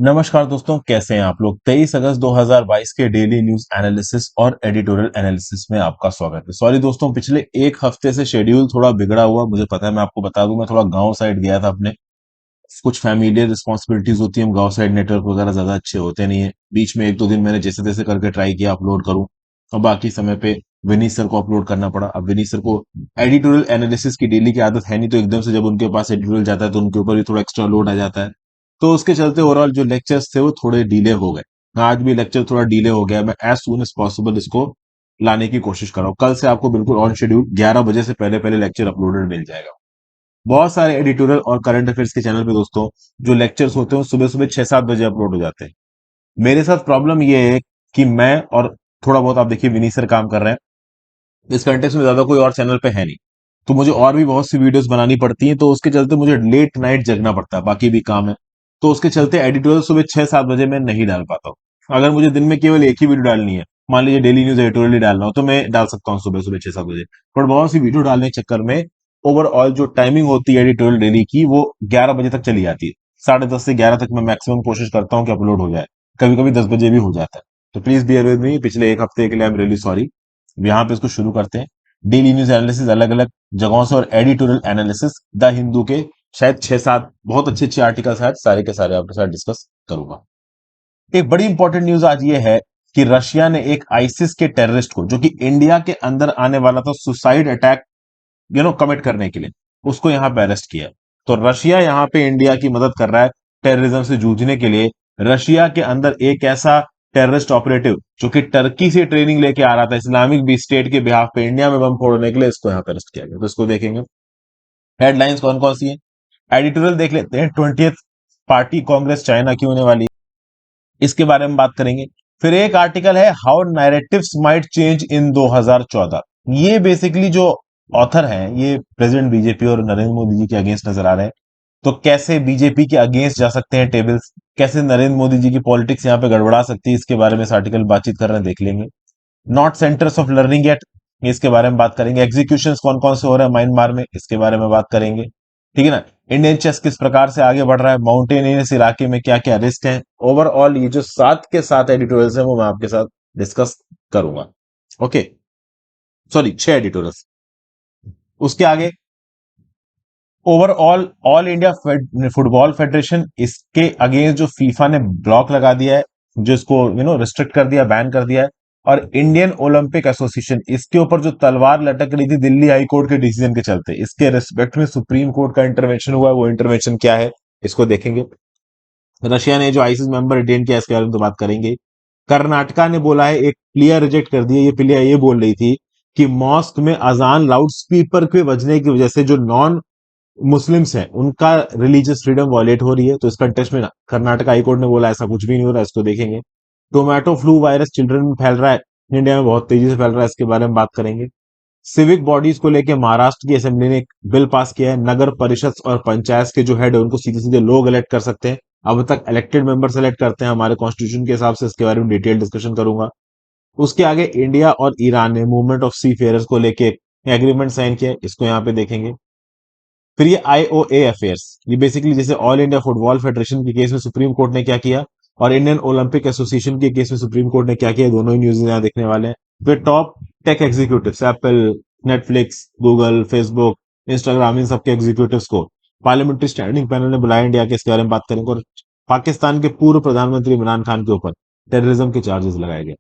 नमस्कार दोस्तों, कैसे हैं आप लोग। 23 अगस्त 2022 के डेली न्यूज एनालिसिस और एडिटोरियल एनालिसिस में आपका स्वागत है। सॉरी दोस्तों, पिछले एक हफ्ते से शेड्यूल थोड़ा बिगड़ा हुआ, मुझे पता है। मैं आपको बता दूं, मैं थोड़ा गांव साइड गया था अपने। कुछ फैमिलियर रिस्पॉन्सिबिलिटीज होती है, हम गांव साइड नेटवर्क वगैरह ज्यादा अच्छे होते नहीं है। बीच में एक दो दिन मैंने जैसे तैसे करके ट्राई किया अपलोड करूं, और बाकी समय पे विनीत सर को अपलोड करना पड़ा। अब विनीत सर को एडिटोरियल एनालिसिस की डेली की आदत है नहीं, तो एकदम से जब उनके पास एडिटोरियल जाता है तो उनके ऊपर भी थोड़ा एक्स्ट्रा लोड आ जाता है। तो उसके चलते ओवरऑल जो लेक्चर्स थे वो थोड़े डिले हो गए। आज भी लेक्चर थोड़ा डिले हो गया। मैं एज सुन एज पॉसिबल इसको लाने की कोशिश कर रहा हूँ। कल से आपको बिल्कुल ऑन शेड्यूल 11 बजे से पहले पहले लेक्चर अपलोडेड मिल जाएगा। बहुत सारे एडिटोरियल और करंट अफेयर्स के चैनल पे दोस्तों जो लेक्चर्स होते हैं सुबह सुबह 6-7 बजे अपलोड हो जाते हैं। मेरे साथ प्रॉब्लम ये है कि मैं और थोड़ा बहुत आप देखिए विनी सर काम कर रहे हैं, इस कंटेक्स में ज्यादा कोई और चैनल पे है नहीं। तो मुझे और भी बहुत सी वीडियोस बनानी पड़ती हैं, तो उसके चलते मुझे लेट नाइट जगना पड़ता है, बाकी भी काम है। तो उसके चलते एडिटोरियल सुबह 6-7 बजे मैं नहीं डाल पाता हूँ। अगर मुझे दिन में केवल एक ही वीडियो डालनी है, मान लीजिए डेली न्यूज एडिटोरियल ही डालना हो, तो मैं डाल सकता हूँ सुबह सुबह 6-7 बजे। पर बहुत सी वीडियो डालने के चक्कर में ओवरऑल जो टाइमिंग होती है एडिटोरियल डेली की, वो 11 बजे तक चली जाती है। 10:30 से 11 तक मैं मैक्सिमम कोशिश करता हूँ कि अपलोड हो जाए। कभी कभी 10 बजे भी हो जाता है। तो प्लीज बियर विद मी, पिछले एक हफ्ते के लिए आई एम रियली सॉरी। यहाँ पे इसको शुरू करते हैं। डेली न्यूज एनालिसिस अलग अलग जगहों से, और एडिटोरियल एनालिसिस द हिंदू के शायद 6-7 बहुत अच्छे अच्छे आर्टिकल्स हैं, सारे के सारे आपके साथ डिस्कस करूंगा। एक बड़ी इंपॉर्टेंट न्यूज आज ये है कि रशिया ने एक आईसिस के टेररिस्ट को, जो कि इंडिया के अंदर आने वाला था सुसाइड अटैक कमिट करने के लिए, उसको यहां पे अरेस्ट किया। तो रशिया यहां पे इंडिया की मदद कर रहा है टेररिज्म से जूझने के लिए। रशिया के अंदर एक ऐसा टेररिस्ट ऑपरेटिव जो कि टर्की से ट्रेनिंग लेके आ रहा था इस्लामिक बी स्टेट के बिहाफ पे इंडिया में बम फोड़ने के लिए, इसको यहां पे अरेस्ट किया गया। तो इसको देखेंगे। हेडलाइंस कौन कौन सी है, एडिटोरियल देख लेते हैं। 20th पार्टी कांग्रेस चाइना की होने वाली है, इसके बारे में बात करेंगे। फिर एक आर्टिकल है how narratives might change in 2014। ये बेसिकली जो ऑथर हैं ये प्रेसिडेंट बीजेपी और नरेंद्र मोदी जी के अगेंस्ट नजर आ रहे हैं। तो कैसे बीजेपी के अगेंस्ट जा सकते हैं टेबल्स, कैसे नरेंद्र मोदी जी की पॉलिटिक्स यहाँ पे गड़बड़ा सकती है, इसके बारे में इस आर्टिकल बातचीत कर रहे हैं, देख लेंगे। Not centres of learning at, इसके बारे में बात करेंगे। एग्जीक्यूशन कौन कौन से हो रहे हैं म्यांमार में, इसके बारे में बात करेंगे। ठीक है ना। इंडियन चेस किस प्रकार से आगे बढ़ रहा है, माउंटेनियस इलाके में क्या क्या रिस्क है। ओवरऑल ये जो 7 के 7 एडिटोरियल्स हैं वो मैं आपके साथ डिस्कस करूंगा। Okay, sorry 6 editorials. उसके आगे overall all India football federation, इसके अगेंस्ट जो फीफा ने ब्लॉक लगा दिया है, जो इसको रिस्ट्रिक्ट कर दिया, बैन कर दिया है। और इंडियन ओलंपिक एसोसिएशन, इसके ऊपर जो तलवार लटक रही थी दिल्ली हाई कोर्ट के डिसीजन के चलते, इसके रिस्पेक्ट में सुप्रीम कोर्ट का इंटरवेंशन हुआ है। वो इंटरवेंशन क्या है इसको देखेंगे। रशिया ने जो आईसीस मेंबर रिटेन किया इसके बारे में तो बात करेंगे। कर्नाटका ने बोला है, एक प्लेयर रिजेक्ट कर दिया। ये प्लेयर ये बोल रही थी कि मॉस्क में अजान लाउड स्पीकर के बजने की वजह से जो नॉन मुस्लिम्स हैं उनका रिलीजियस फ्रीडम वॉलेट हो रही है। तो इस कंटेक्स्ट में कर्नाटक हाईकोर्ट ने बोला ऐसा कुछ भी नहीं हो रहा है, इसको देखेंगे। टोमेटो फ्लू वायरस चिल्ड्रन में फैल रहा है, इंडिया में बहुत तेजी से फैल रहा है, इसके बारे में बात करेंगे। सिविक बॉडीज को लेकर महाराष्ट्र की असेंबली ने एक बिल पास किया है। नगर परिषद और पंचायत के जो हेड है उनको सीधे सीधे लोग इलेक्ट कर सकते हैं। अब तक इलेक्टेड मेंबर सेलेक्ट करते हैं हमारे कॉन्स्टिट्यूशन के हिसाब से, इसके बारे में डिटेल डिस्कशन करूंगा। उसके आगे इंडिया और ईरान ने मूवमेंट ऑफ सी फेयर्स को लेके एग्रीमेंट साइन किया है, इसको यहाँ पे देखेंगे। फिर ये आईओए अफेयर्स, ये बेसिकली जैसे ऑल इंडिया फुटबॉल फेडरेशन के केस में सुप्रीम कोर्ट ने क्या किया, और इंडियन ओलंपिक एसोसिएशन के केस में सुप्रीम कोर्ट ने क्या किया, दोनों ही न्यूज यहाँ देखने वाले हैं। फिर top tech executive Apple, Netflix, Google, Facebook, Instagram, इन सबके एग्जीक्यूटिव्स को पार्लियामेंट्री स्टैंडिंग पैनल ने बुलाया इंडिया के, इसके बारे में बात करेंगे। और पाकिस्तान के पूर्व प्रधानमंत्री इमरान खान के ऊपर टेररिज्म के चार्जेस लगाए गए।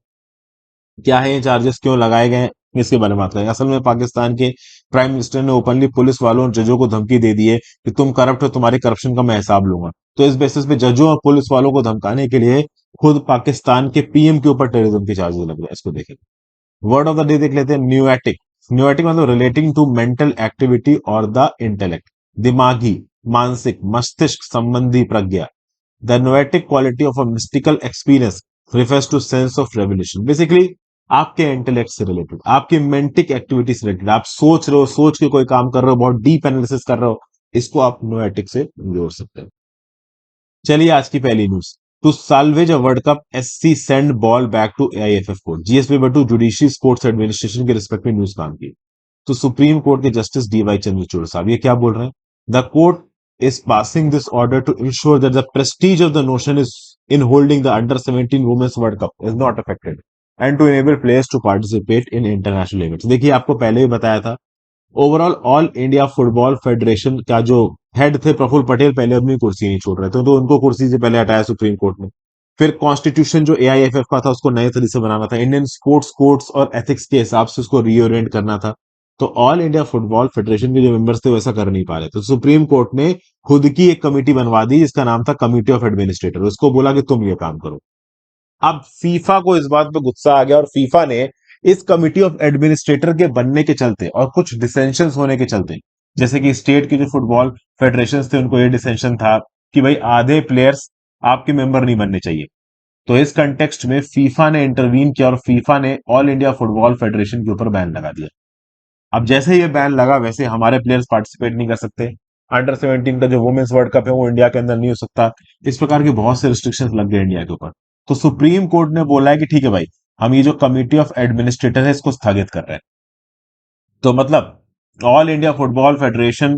क्या है ये चार्जेस, क्यों लगाए गए हैं, इसके बारे में बात करेंगे। असल में पाकिस्तान के प्राइम मिनिस्टर ने ओपनली पुलिस वालों और जजों को धमकी दे दी है कि तुम करप्ट हो, तुम्हारे करप्शन का मैं हिसाब लूंगा। तो इस बेसिस पे जजों और पुलिस वालों को धमकाने के लिए खुद पाकिस्तान के पीएम के ऊपर टेररिज्म के चार्जेस लग रहे हैं, इसको देखेंगे। वर्ड ऑफ द डे देख लेते हैं, न्यूएटिक। न्यूएटिक मतलब रिलेटिंग टू मेंटल एक्टिविटी और द इंटेलेक्ट, दिमागी, मानसिक, मस्तिष्क संबंधी प्रज्ञा। The noetic quality of a mystical experience refers to sense of revelation. Basically आपके इंटेलेक्ट से रिलेटेड, आपकी मेंटिक एक्टिविटी से रिलेटेड, आप सोच रहे हो, सोच के कोई काम कर रहे हो, बहुत डीप एनालिसिस कर रहे हो, इसको आप नोएटिक से जोड़ सकते हो। चलिए आज की पहली news. To salvage a world cup, SC send ball back to AIFF court. GS paper to judiciary sports administration के रिस्पेक्ट में न्यूज काम की। तो सुप्रीम कोर्ट के जस्टिस डीवाई चंद्रचूड़ साहब ये क्या बोल रहे हैं, the court is passing this order to ensure that the prestige of the nation is in holding the under-17 Women's World Cup is not affected and to enable players to participate in international events. देखिए आपको पहले भी बताया था, overall all India football federation का जो head थे प्रफुल्ल पटेल पहले अपनी कुर्सी नहीं छोड़ रहे थे, तो उनको कुर्सी से पहले हटाया सुप्रीम कोर्ट ने। फिर कॉन्स्टिट्यूशन जो एआईएफएफ का था उसको नए तरीके से बनाना था, इंडियन स्पोर्ट्स कोड्स और एथिक्स के हिसाब से उसको रीओरिएंट करना था। तो ऑल इंडिया फुटबॉल फेडरेशन के जो मेंबर्स थे वैसा कर नहीं पा रहे, तो सुप्रीम कोर्ट ने खुद की एक कमेटी बनवा दी जिसका नाम था कमिटी ऑफ एडमिनिस्ट्रेटर, उसको बोला कि तुम ये काम करो। अब फीफा को इस बात पे गुस्सा आ गया और फीफा ने इस कमिटी ऑफ एडमिनिस्ट्रेटर के बनने के चलते और कुछ डिसेंशन होने के चलते, जैसे कि स्टेट के जो फुटबॉल फेडरेशन थे उनको ये डिसेंशन था कि भाई आधे प्लेयर्स आपके मेंबर नहीं बनने चाहिए, तो इस कंटेक्स्ट में फीफा ने इंटरवीन किया और फीफा ने ऑल इंडिया फुटबॉल फेडरेशन के ऊपर बैन लगा दिया। अब जैसे ये बैन लगा वैसे हमारे प्लेयर्स पार्टिसिपेट नहीं कर सकते, अंडर 17 का जो वुमेन्स वर्ल्ड कप है वो इंडिया के अंदर नहीं हो सकता, इस प्रकार के बहुत से रिस्ट्रिक्शंस लग गए इंडिया के ऊपर। तो सुप्रीम कोर्ट ने बोला है कि ठीक है भाई, हम ये जो कमिटी ऑफ एडमिनिस्ट्रेटर है इसको स्थगित कर रहे हैं। तो मतलब ऑल इंडिया फुटबॉल फेडरेशन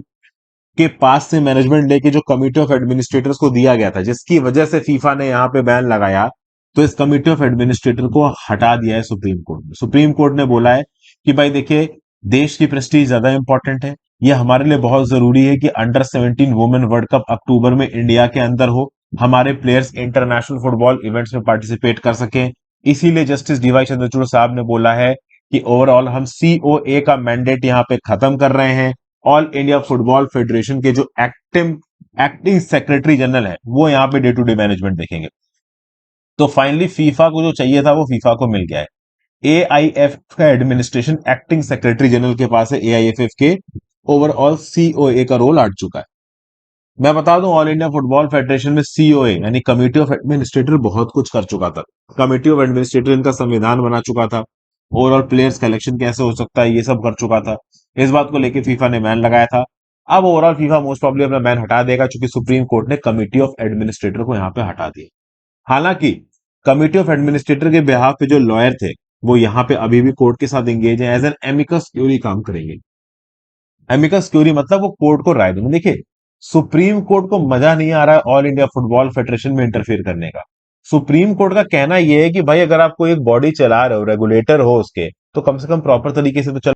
के पास से मैनेजमेंट लेके जो कमिटी ऑफ एडमिनिस्ट्रेटर्स को दिया गया था, जिसकी वजह से फीफा ने यहाँ पे बैन लगाया, तो इस कमिटी ऑफ एडमिनिस्ट्रेटर को हटा दिया है सुप्रीम कोर्ट ने। सुप्रीम कोर्ट ने बोला है कि भाई देखिए, देश की प्रेस्टीज ज्यादा इंपॉर्टेंट है, ये हमारे लिए बहुत जरूरी है कि अंडर 17 वुमेन वर्ल्ड कप अक्टूबर में इंडिया के अंदर हो, हमारे प्लेयर्स इंटरनेशनल फुटबॉल इवेंट्स में पार्टिसिपेट कर सकें। इसीलिए जस्टिस डीवाई चंद्रचूड़ साहब ने बोला है कि ओवरऑल हम सीओए का मैंडेट यहाँ पे खत्म कर रहे हैं। ऑल इंडिया फुटबॉल फेडरेशन के जो एक्टिंग सेक्रेटरी जनरल है वो यहाँ पे डे टू डे मैनेजमेंट देखेंगे। तो फाइनली फीफा को जो चाहिए था वो फीफा को मिल गया है। एआईएफ का एडमिनिस्ट्रेशन एक्टिंग सेक्रेटरी जनरल के पास है, एआईएफएफ के ओवरऑल सीओए का रोल हट चुका है। मैं बता दूं, ऑल इंडिया फुटबॉल फेडरेशन में सीओए यानी कमिटी ऑफ एडमिनिस्ट्रेटर बहुत कुछ कर चुका था। कमिटी ऑफ एडमिनिस्ट्रेटर इनका संविधान बना चुका था, ओवरऑल प्लेयर्स कलेक्शन कैसे हो सकता है ये सब कर चुका था। इस बात को लेकर फीफा ने बैन लगाया था। अब ओवरऑल फीफा मोस्ट प्रॉब्ली अपना बैन हटा देगा क्योंकि सुप्रीम कोर्ट ने कमिटी ऑफ एडमिनिस्ट्रेटर को यहाँ पे हटा दिया। हालांकि कमिटी ऑफ एडमिनिस्ट्रेटर के बिहाफ पे जो लॉयर थे वो यहाँ पे अभी भी कोर्ट के साथ एंगेज है, एज एन एमिकस क्यूरी काम करेंगे। एमिकस क्यूरी मतलब वो कोर्ट को राय देंगे। देखिए, सुप्रीम कोर्ट को मजा नहीं आ रहा है ऑल इंडिया फुटबॉल फेडरेशन में इंटरफेयर करने का। सुप्रीम कोर्ट का कहना यह है कि भाई अगर आप कोई एक बॉडी चला रहे हो, रेगुलेटर हो उसके, तो कम से कम प्रॉपर तरीके से तो चल,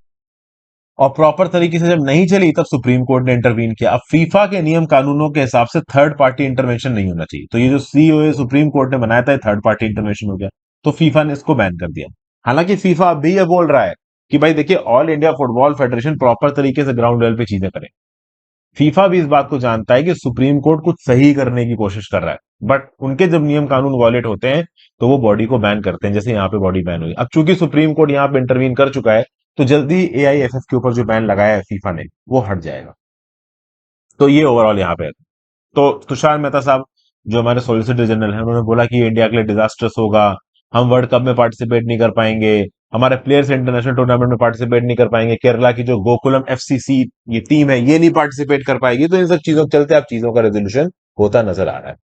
और प्रॉपर तरीके से जब नहीं चली तब सुप्रीम कोर्ट ने इंटरवीन किया। अब फीफा के नियम कानूनों के हिसाब से थर्ड पार्टी इंटरवेंशन नहीं होना चाहिए, तो ये जो सीओए सुप्रीम कोर्ट ने बनाया था थर्ड पार्टी इंटरवेंशन हो गया, तो फीफा ने इसको बैन कर दिया। हालांकि फीफा अभी ये बोल रहा है कि भाई देखिए, all India football federation proper तरीके से ग्राउंड लेवल पे चीजें करे। फीफा भी इस बात को जानता है कि सुप्रीम कोर्ट कुछ सही करने की कोशिश कर रहा है, बट उनके जब नियम कानून वॉलेट होते हैं तो वो बॉडी को बैन करते हैं, जैसे यहाँ पे बॉडी बैन हुई। अब चूंकि सुप्रीम कोर्ट यहाँ पे इंटरवीन कर चुका है, तो जल्दी ही एआईएफएफ के ऊपर जो बैन लगाया है फीफा ने वो हट जाएगा। तो ये ओवरऑल यहाँ पे है। तो तुषार मेहता साहब जो हमारे सॉलिसिटर जनरल हैं उन्होंने बोला कि ये इंडिया के लिए डिजास्टर्स होगा, हम वर्ल्ड कप में पार्टिसिपेट नहीं कर पाएंगे, हमारे प्लेयर्स इंटरनेशनल टूर्नामेंट में पार्टिसिपेट नहीं कर पाएंगे, केरला की जो गोकुलम एफसीसी ये टीम है ये नहीं पार्टिसिपेट कर पाएगी। तो इन सब चीजों के चलते अब चीजों का रेजोल्यूशन होता नजर आ रहा है।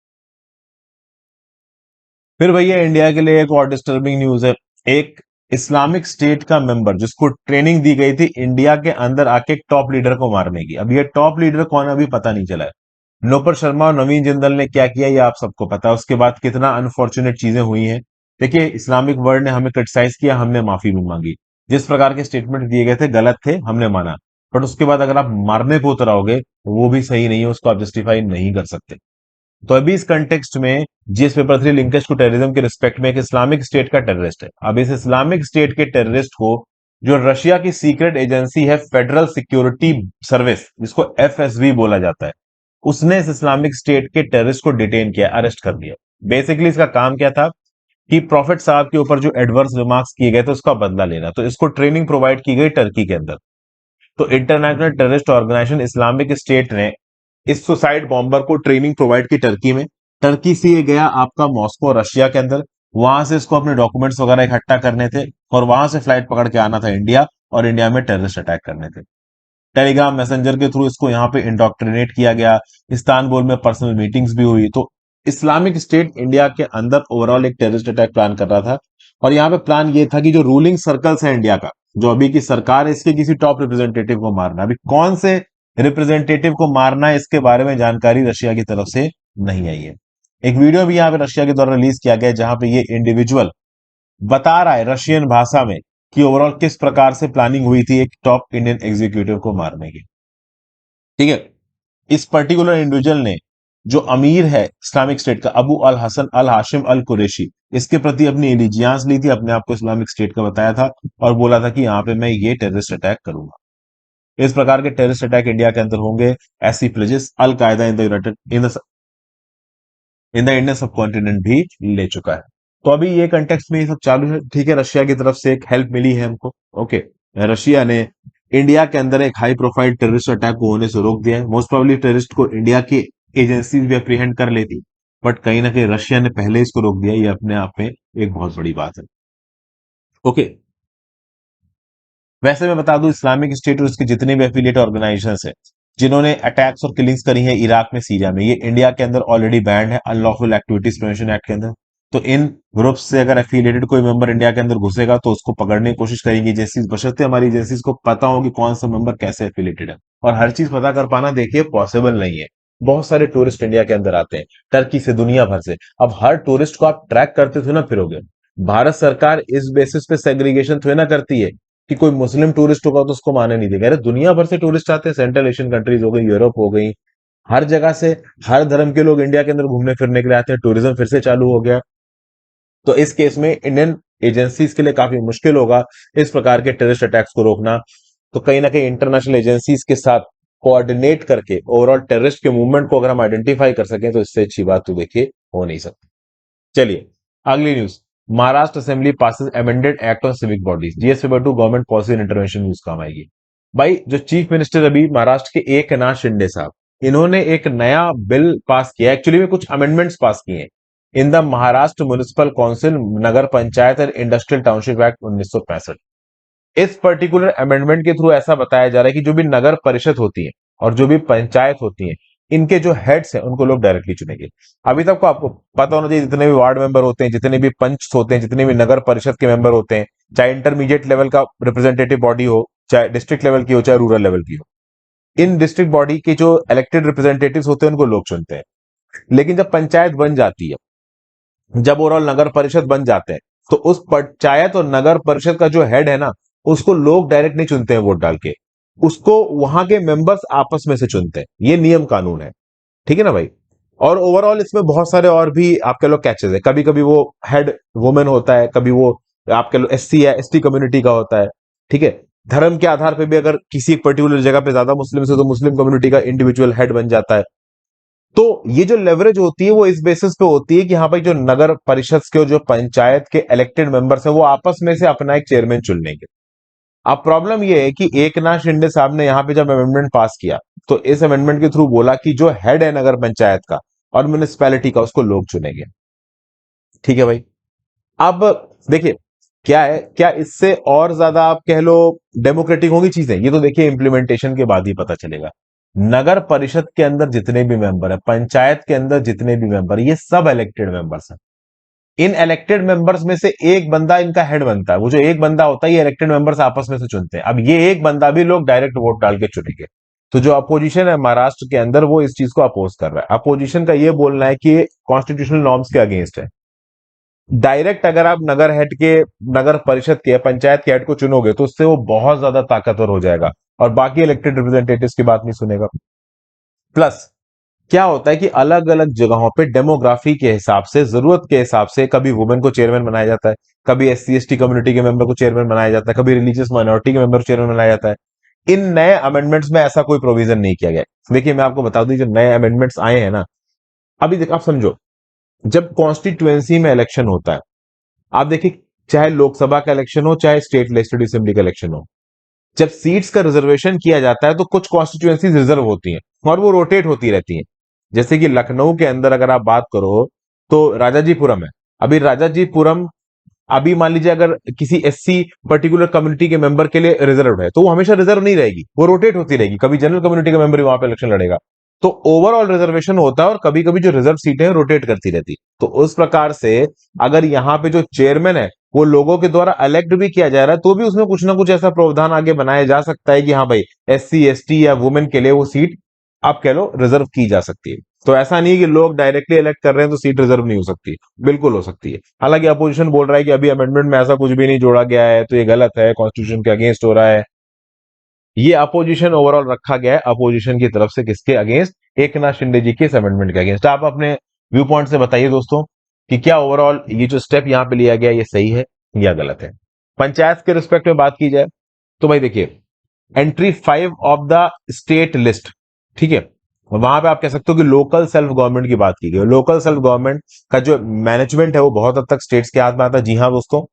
फिर भैया इंडिया के लिए एक और डिस्टर्बिंग न्यूज है। एक इस्लामिक स्टेट का मेंबर जिसको ट्रेनिंग दी गई थी इंडिया के अंदर आके टॉप लीडर को मारने की, अब ये टॉप लीडर कौन है अभी पता नहीं चला है। नौपर शर्मा और नवीन जिंदल ने क्या किया ये आप सबको पता है, उसके बाद कितना अनफॉर्चुनेट चीजें हुई हैं। देखिए, इस्लामिक वर्ल्ड ने हमें क्रिटिसाइज किया, हमने माफी भी मांगी, जिस प्रकार के स्टेटमेंट दिए गए थे गलत थे, हमने माना, बट उसके बाद अगर आप मारने को उतर आओगे वो भी सही नहीं है, उसको आप जस्टिफाई नहीं कर सकते। तो अभी इस कंटेक्स्ट में GS paper 3 linkage to terrorism के रिस्पेक्ट में एक इस्लामिक स्टेट का टेररिस्ट है। अब इस इस्लामिक स्टेट के टेररिस्ट को जो रशिया की सीक्रेट एजेंसी है फेडरल सिक्योरिटी सर्विस, जिसको एफएसबी बोला जाता है, उसने इस इस्लामिक स्टेट के टेररिस्ट को डिटेन किया, अरेस्ट कर लिया। बेसिकली इसका काम क्या था कि प्रॉफिट साहब के ऊपर जो एडवर्स रिमार्क्स किए गए थे उसका बदला लेना। तो इसको ट्रेनिंग प्रोवाइड की गई टर्की के अंदर। तो international terrorist organisation Islamic State ने इस सुसाइड बॉम्बर को ट्रेनिंग प्रोवाइड की टर्की में। टर्की से ये गया आपका मॉस्को रशिया के अंदर, वहां से इसको अपने डॉक्यूमेंट्स वगैरह इकट्ठा करने थे और वहां से फ्लाइट पकड़ के आना था इंडिया, और इंडिया में टेररिस्ट अटैक करने थे। टेलीग्राम मैसेंजर के थ्रू इसको यहाँ पे इंडोक्ट्रिनेट किया गया, इस्तानबुल में पर्सनल मीटिंग्स भी हुई। तो इस्लामिक स्टेट इंडिया के अंदर ओवरऑल एक टेररिस्ट अटैक प्लान कर रहा था। और यहाँ पे प्लान ये था कि जो रूलिंग सर्कल्स है इंडिया का, जो अभी की सरकार है, इसके किसी टॉप रिप्रेजेंटेटिव को मारना। अभी कौन से रिप्रेजेंटेटिव को मारना है इसके बारे में जानकारी रशिया की तरफ से नहीं आई है। एक वीडियो भी यहाँ पे रशिया के द्वारा रिलीज किया गया है, जहां पे ये इंडिविजुअल बता रहा है रशियन भाषा में कि ओवरऑल किस प्रकार से प्लानिंग हुई थी एक टॉप इंडियन एग्जीक्यूटिव को मारने की। ठीक है। इस पर्टिकुलर इंडिविजुअल ने, जो अमीर है इस्लामिक स्टेट का, अबू अल हसन अल हाशिम अल कुरैशी, इसके प्रति अपनी एलिजियंस ली थी, अपने आप को इस्लामिक स्टेट का बताया था और बोला था कि यहाँ पे मैं ये टेररिस्ट अटैक करूंगा। इस प्रकार के टेररिस्ट अटैक इंडिया के अंदर होंगे, ऐसी प्लेजेस अल कायदा in the United in the Indian सब कॉन्टिनेंट भी ले चुका है। तो अभी ये कंटेक्स्ट में ये सब चालू है। ठीक है, रशिया की तरफ से एक हेल्प मिली है हमको। ओके, रशिया ने इंडिया के अंदर एक हाई प्रोफाइल टेररिस्ट अटैक को होने से रोक दिया है। मोस्ट प्रोबेबली टेररिस्ट को इंडिया की एजेंसीज भी अप्रीहेंड कर लेती, बट कहीं ना कहीं रशिया ने पहले इसको रोक दिया। ये अपने आप में एक बहुत बड़ी बात है। ओके, वैसे मैं बता दूं, इस्लामिक स्टेट और उसके जितने भी एफिलिएट ऑर्गेनाइजेशंस है जिन्होंने अटैक्स और किलिंग्स करी है इराक में, सीरिया में, ये इंडिया के अंदर ऑलरेडी बैंड है अनलॉफुल एक्टिविटीज प्रिवेंशन एक्ट के अंदर। तो इन ग्रुप्स से अगर एफिलिएटेड कोई मेंबर इंडिया के अंदर घुसेगा तो उसको पकड़ने की कोशिश करेंगी एजेंसीज, बशर्ते हमारी एजेंसीज को पता हो कि कौन सा मेंबर कैसे एफिलिएटेड है। और हर चीज पता कर पाना देखिए पॉसिबल नहीं है। बहुत सारे टूरिस्ट इंडिया के अंदर आते हैं टर्की से, दुनिया भर से। अब हर टूरिस्ट को आप ट्रैक करते थे ना फिरोगे। भारत सरकार इस बेसिस पे सेग्रीगेशन थोड़ी ना करती है कि कोई मुस्लिम टूरिस्ट होगा तो उसको माने नहीं देगा। अरे दुनिया भर से टूरिस्ट आते हैं, सेंट्रल एशियन कंट्रीज हो गई, यूरोप हो गई, हर जगह से हर धर्म के लोग इंडिया के अंदर घूमने फिरने के लिए आते हैं। टूरिज्म फिर से चालू हो गया। तो इस केस में इंडियन एजेंसीज के लिए काफी मुश्किल होगा इस प्रकार के टेररिस्ट अटैक्स को रोकना। तो कहीं ना कहीं इंटरनेशनल एजेंसीज के साथ कोऑर्डिनेट करके ओवरऑल टेररिस्ट के मूवमेंट को अगर हम आइडेंटिफाई कर सकें तो इससे अच्छी बात तो देखिए हो नहीं सकती। चलिए अगली news. Maharashtra assembly passes amended act on civic bodies, GS paper 2 government policy and intervention news काम आएगी। भाई जो चीफ मिनिस्टर अभी महाराष्ट्र के एकनाथ शिंदे साहब, इन्होंने एक नया बिल पास किया, एक्चुअली में कुछ अमेंडमेंट्स पास किए हैं in the Maharashtra municipal council Nagar panchayat and industrial township act 1965। इस पर्टिकुलर अमेंडमेंट के थ्रू ऐसा बताया जा रहा है कि जो भी नगर परिषद होती है और जो भी पंचायत होती है, इनके जो हेड्स हैं उनको लोग डायरेक्टली चुनेंगे। अभी तक को आपको पता होना चाहिए जितने भी वार्ड मेंबर होते हैं, जितने भी पंच होते हैं, जितने भी नगर परिषद के मेंबर होते हैं, चाहे इंटरमीडिएट लेवल का रिप्रेजेंटेटिव बॉडी हो, चाहे डिस्ट्रिक्ट लेवल की हो, चाहे रूरल लेवल की हो, इन डिस्ट्रिक्ट बॉडी के जो इलेक्टेड रिप्रेजेंटेटिव्स होते हैं उनको लोग चुनते हैं। लेकिन जब पंचायत बन जाती है, जब ओवरऑल नगर परिषद बन जाते हैं, तो उस पंचायत और नगर परिषद का जो हेड है ना, उसको लोग डायरेक्ट नहीं चुनते हैं वोट डाल के, उसको वहां के मेंबर्स आपस में से चुनते हैं। ये नियम कानून है। ठीक है ना भाई। और ओवरऑल इसमें बहुत सारे और भी आपके लोग कैचेस है। कभी कभी वो हेड वुमेन होता है, कभी वो आपके लोग एससी या एसटी कम्युनिटी का होता है। ठीक है। धर्म के आधार पे भी अगर किसी एक पर्टिकुलर जगह पे ज्यादा मुस्लिम से, तो मुस्लिम कम्युनिटी का इंडिविजुअल हेड बन जाता है। तो ये जो लेवरेज होती है वो इस बेसिस पे होती है कि हाँ भाई, जो नगर परिषद के, जो पंचायत के इलेक्टेड मेंबर्स है, वो आपस में से अपना एक चेयरमैन चुन लेंगे। अब प्रॉब्लम ये है कि एकनाथ शिंदे साहब ने यहाँ पे जब अमेंडमेंट पास किया, तो इस अमेंडमेंट के थ्रू बोला कि जो हेड है नगर पंचायत का और म्युनिसिपैलिटी का, उसको लोग चुनेंगे। ठीक है भाई। अब देखिए क्या है, क्या इससे और ज्यादा आप कह लो डेमोक्रेटिक होंगी चीजें, ये तो देखिए इंप्लीमेंटेशन के बाद ही पता चलेगा। नगर परिषद के अंदर जितने भी मेंबर है, पंचायत के अंदर जितने भी मेंबर, ये सब इलेक्टेड मेंबर्स हैं। इन इलेक्टेड मेंबर्स में से एक बंदा इनका हेड बनता है। वो जो एक बंदा होता है, ये इलेक्टेड मेंबर्स आपस में से चुनते हैं। अब ये एक बंदा भी लोग डायरेक्ट वोट डाल के चुनेंगे। तो जो अपोजिशन है महाराष्ट्र के अंदर, वो इस चीज को अपोज कर रहा है। अपोजिशन का ये बोलना है कि कॉन्स्टिट्यूशनल नॉर्म्स के अगेंस्ट है। डायरेक्ट अगर आप नगर हेड के, नगर परिषद के, पंचायत के हेड को चुनोगे तो उससे वो बहुत ज्यादा ताकतवर हो जाएगा और बाकी इलेक्टेड रिप्रेजेंटेटिव्स की बात नहीं सुनेगा। प्लस क्या होता है कि अलग अलग जगहों पे डेमोग्राफी के हिसाब से, जरूरत के हिसाब से, कभी वुमेन को चेयरमैन बनाया जाता है, कभी एससी एसटी कम्युनिटी के मेंबर को चेयरमैन बनाया जाता है, कभी रिलीजियस माइनॉरिटी के मेंबर को चेयरमैन बनाया जाता है। इन नए अमेंडमेंट्स में ऐसा कोई प्रोविजन नहीं किया गया। देखिए मैं आपको बता दूं, जो नए अमेंडमेंट्स आए हैं ना, अभी देखो, आप समझो, जब कॉन्स्टिट्युएंसी में इलेक्शन होता है, आप देखिए, चाहे लोकसभा का इलेक्शन हो, चाहे स्टेट लेजिस्लेटिव असेंबली का इलेक्शन हो, जब सीट्स का रिजर्वेशन किया जाता है तो कुछ कॉन्स्टिट्यूएंसीज रिजर्व होती हैं और वो रोटेट होती रहती हैं। जैसे कि लखनऊ के अंदर अगर आप बात करो तो राजाजीपुरम है। अभी राजाजीपुरम, अभी मान लीजिए अगर किसी एससी पर्टिकुलर कम्युनिटी के मेंबर के लिए रिजर्व है, तो वो हमेशा रिजर्व नहीं रहेगी, वो रोटेट होती रहेगी। कभी जनरल कम्युनिटी का मेंबर ही वहां पे इलेक्शन लड़ेगा। तो ओवरऑल रिजर्वेशन होता है और कभी कभी जो रिजर्व सीटें हैं रोटेट करती रहती। तो उस प्रकार से अगर यहाँ पे जो चेयरमैन है वो लोगों के द्वारा इलेक्ट भी किया जा रहा है, तो भी उसमें कुछ ना कुछ ऐसा प्रावधान आगे बनाया जा सकता है कि हाँ भाई, एससी एसटी या वुमेन के लिए वो सीट आप कह लो रिजर्व की जा सकती है। तो ऐसा नहीं कि लोग डायरेक्टली इलेक्ट कर रहे हैं तो सीट रिजर्व नहीं हो सकती, बिल्कुल हो सकती है। हालांकि अपोजिशन बोल रहा है कि अभी अमेंडमेंट में ऐसा कुछ भी नहीं जोड़ा गया है, तो ये गलत है, कॉन्स्टिट्यूशन के अगेंस्ट हो रहा है। ये अपोजिशन ओवरऑल रखा गया है अपोजिशन की तरफ से, किसके अगेंस्ट? एकनाथ शिंदे जी के इस अमेंडमेंट के अगेंस्ट। आप अपने व्यू पॉइंट से बताइए दोस्तों कि क्या ओवरऑल ये जो स्टेप यहाँ पे लिया गया ये सही है या गलत है। पंचायत के रिस्पेक्ट में बात की जाए तो भाई देखिए, entry 5 of the state list, ठीक है, वहां पे आप कह सकते हो कि लोकल सेल्फ गवर्नमेंट की बात की गई। लोकल सेल्फ गवर्नमेंट का जो मैनेजमेंट है वो बहुत हद तक स्टेट्स के हाथ में आता है। जी हाँ दोस्तों,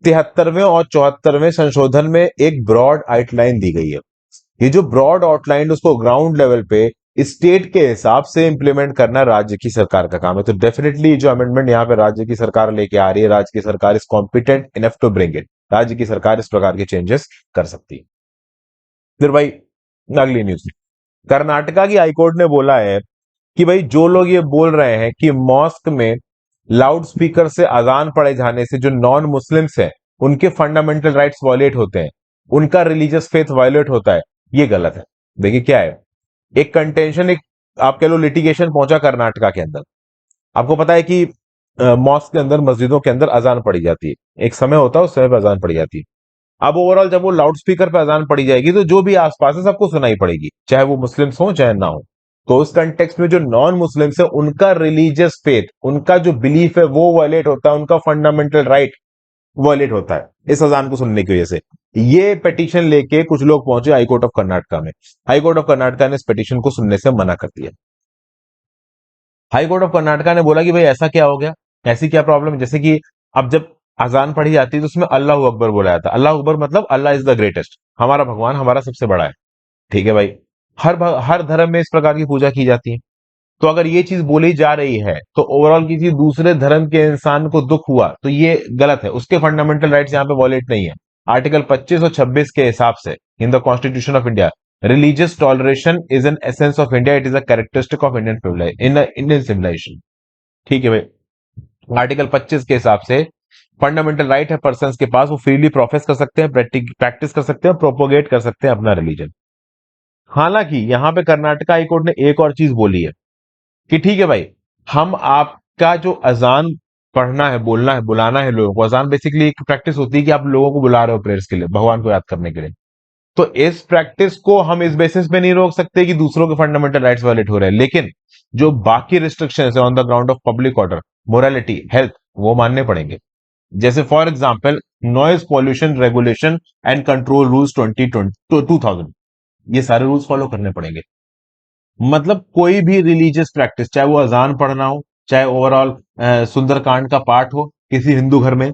73वें और 74वें संशोधन में एक ब्रॉड आउटलाइन दी गई है। ये जो ब्रॉड आउटलाइन उसको ग्राउंड लेवल पे स्टेट के हिसाब से इंप्लीमेंट करना राज्य की सरकार का काम है। तो डेफिनेटली जो अमेंडमेंट यहाँ पे राज्य की सरकार लेके आ रही है, राज्य की सरकार is competent enough to bring it. राज्य की सरकार इस प्रकार के चेंजेस कर सकती है। फिर भाई अगली न्यूज, कर्नाटका की हाईकोर्ट ने बोला है कि भाई जो लोग ये बोल रहे हैं कि मॉस्क में लाउड स्पीकर से अजान पढ़े जाने से जो नॉन मुस्लिम्स हैं उनके फंडामेंटल राइट्स वायलेट होते हैं, उनका रिलीजियस फेथ वायलेट होता है, ये गलत है। देखिए क्या है, एक कंटेंशन, एक आप कह लो लिटिगेशन पहुंचा कर्नाटका के अंदर। आपको पता है कि मॉस्क के अंदर, मस्जिदों के अंदर अजान पढ़ी जाती है, एक समय होता है उस समय पर अजान पढ़ी जाती है। अब ओवरऑल जब वो लाउड स्पीकर पे अजान पड़ी जाएगी तो जो भी आसपास है सबको सुनाई पड़ेगी, चाहे वो मुस्लिम्स हो चाहे ना हो। तो उस कंटेक्स्ट में जो नॉन मुस्लिम्स है उनका रिलीजियस फेथ, उनका जो बिलीफ है वो वायलेट होता है, उनका फंडामेंटल राइट वायलेट होता है इस अजान को सुनने की वजह से। ये पिटीशन लेके कुछ लोग पहुंचे हाईकोर्ट ऑफ कर्नाटका में। हाईकोर्ट ऑफ कर्नाटका ने इस पिटीशन को सुनने से मना कर दिया। हाईकोर्ट ऑफ कर्नाटका ने बोला कि भाई ऐसा क्या हो गया, ऐसी क्या प्रॉब्लम है? जैसे कि अब जब अजान पढ़ी जाती है तो उसमें अल्लाह अकबर बोला जाता है। अल्लाह अकबर मतलब अल्लाह इज द ग्रेटेस्ट, हमारा भगवान हमारा सबसे बड़ा है। ठीक है भाई, हर धर्म में इस प्रकार की पूजा की जाती है। तो अगर ये चीज बोली जा रही है तो ओवरऑल किसी दूसरे धर्म के इंसान को दुख हुआ तो ये गलत है, उसके फंडामेंटल राइट्स यहाँ पे वॉलेट नहीं है। आर्टिकल 25 और 26 के हिसाब से in the constitution of India, religious toleration is an essence of India, it is a characteristic of Indian civilisation. ठीक है भाई, आर्टिकल 25 के हिसाब से फंडामेंटल राइट है पर्सन के पास, वो फ्रीली प्रोफेस कर सकते हैं, प्रैक्टिस कर सकते हैं, प्रोपोगेट कर सकते हैं अपना रिलीजन। हालांकि यहां पे कर्नाटका हाईकोर्ट ने एक और चीज बोली है कि ठीक है भाई, हम आपका जो अजान पढ़ना है, बोलना है, बुलाना है लोगों को, अजान बेसिकली एक प्रैक्टिस होती है कि आप लोगों को बुला रहे हो प्रेयर्स के लिए, भगवान को याद करने के लिए। तो इस प्रैक्टिस को हम इस बेसिस पे नहीं रोक सकते कि दूसरों के फंडामेंटल राइट्स वायलेट हो रहे हैं, लेकिन जो बाकी रिस्ट्रिक्शन है on the ground of public order, morality, health, वो मानने पड़ेंगे। जैसे for example noise pollution regulation and control rules 2020, ये सारे रूल्स फॉलो करने पड़ेंगे। मतलब कोई भी रिलीजियस प्रैक्टिस, चाहे वो अजान पढ़ना हो, चाहे ओवरऑल सुंदरकांड का पाठ हो किसी हिंदू घर में,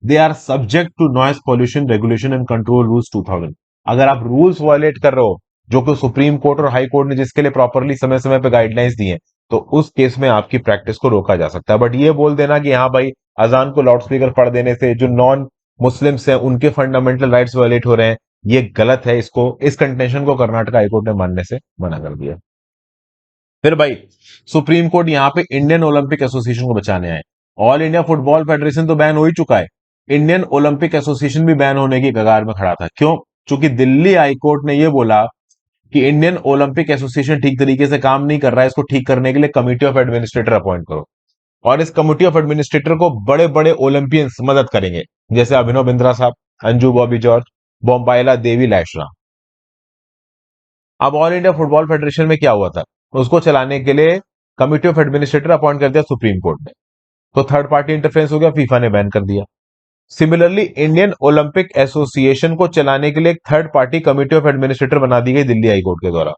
they are subject to noise pollution regulation and control rules 2000। अगर आप रूल्स वायलेट कर रहे हो जो कि सुप्रीम कोर्ट और हाई कोर्ट ने जिसके लिए प्रॉपरली समय समय पे गाइडलाइंस दी है, तो उस केस में आपकी प्रैक्टिस को रोका जा सकता है। बट ये बोल देना कि हाँ भाई, अजान को लाउड स्पीकर पढ़ देने से जो नॉन मुस्लिम्स हैं उनके फंडामेंटल राइट्स वायलेट हो रहे हैं, ये गलत है। इसको, इस कंटेंशन को कर्नाटका हाईकोर्ट ने मानने से मना कर दिया। फिर भाई सुप्रीम कोर्ट यहां पे इंडियन ओलंपिक एसोसिएशन को बचाने आए। ऑल इंडिया फुटबॉल फेडरेशन तो बैन हो ही चुका है, इंडियन ओलंपिक एसोसिएशन भी बैन होने की कगार में खड़ा था। क्यों? क्योंकि दिल्ली हाईकोर्ट ने यह बोला कि इंडियन ओलंपिक एसोसिएशन ठीक तरीके से काम नहीं कर रहा है, इसको ठीक करने के लिए कमिटी ऑफ एडमिनिस्ट्रेटर अपॉइंट करो। और इस कमिटी ऑफ एडमिनिस्ट्रेटर को बड़े बड़े ओलंपियंस मदद करेंगे, जैसे अभिनव बिंद्रा साहब, अंजू बॉबी जॉर्ज, बोम्बाइला देवी लाइश्रा। अब ऑल इंडिया फुटबॉल फेडरेशन में क्या हुआ था, उसको चलाने के लिए कमिटी ऑफ एडमिनिस्ट्रेटर अपॉइंट कर दिया सुप्रीम कोर्ट ने, तो थर्ड पार्टी इंटरफेरेंस हो गया, फीफा ने बैन कर दिया। सिमिलरली इंडियन ओलंपिक एसोसिएशन को चलाने के लिए एक third party committee of administrator बना दी गई दिल्ली हाईकोर्ट के द्वारा।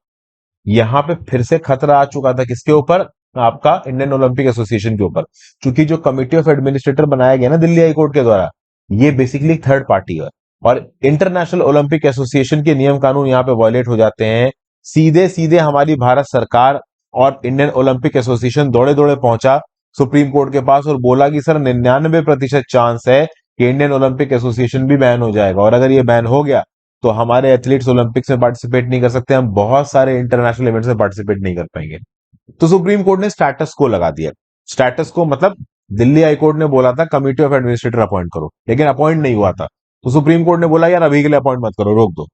यहां पे फिर से खतरा आ चुका था, किसके ऊपर? आपका इंडियन ओलंपिक एसोसिएशन के ऊपर। क्योंकि जो कमिटी ऑफ एडमिनिस्ट्रेटर बनाया गया ना दिल्ली हाईकोर्ट के द्वारा, ये बेसिकली थर्ड पार्टी है, और इंटरनेशनल ओलंपिक एसोसिएशन के नियम कानून यहां पे वायलेट हो जाते हैं। सीधे सीधे हमारी भारत सरकार और इंडियन ओलंपिक एसोसिएशन दौड़े दौड़े पहुंचा सुप्रीम कोर्ट के पास और बोला कि सर 99% चांस है कि इंडियन ओलंपिक एसोसिएशन भी बैन हो जाएगा, और अगर ये बैन हो गया तो हमारे एथलीट्स ओलंपिक्स में पार्टिसिपेट नहीं कर सकते, हम बहुत सारे इंटरनेशनल इवेंट्स में पार्टिसिपेट नहीं कर पाएंगे। तो सुप्रीम कोर्ट ने स्टेटस को लगा दिया। स्टेटस को मतलब दिल्ली हाईकोर्ट ने बोला था कमिटी ऑफ एडमिनिस्ट्रेटर अपॉइंट करो, लेकिन अपॉइंट नहीं हुआ था। तो सुप्रीम कोर्ट ने बोला यार अभी के लिए अपॉइंट मत करो, रोक दो।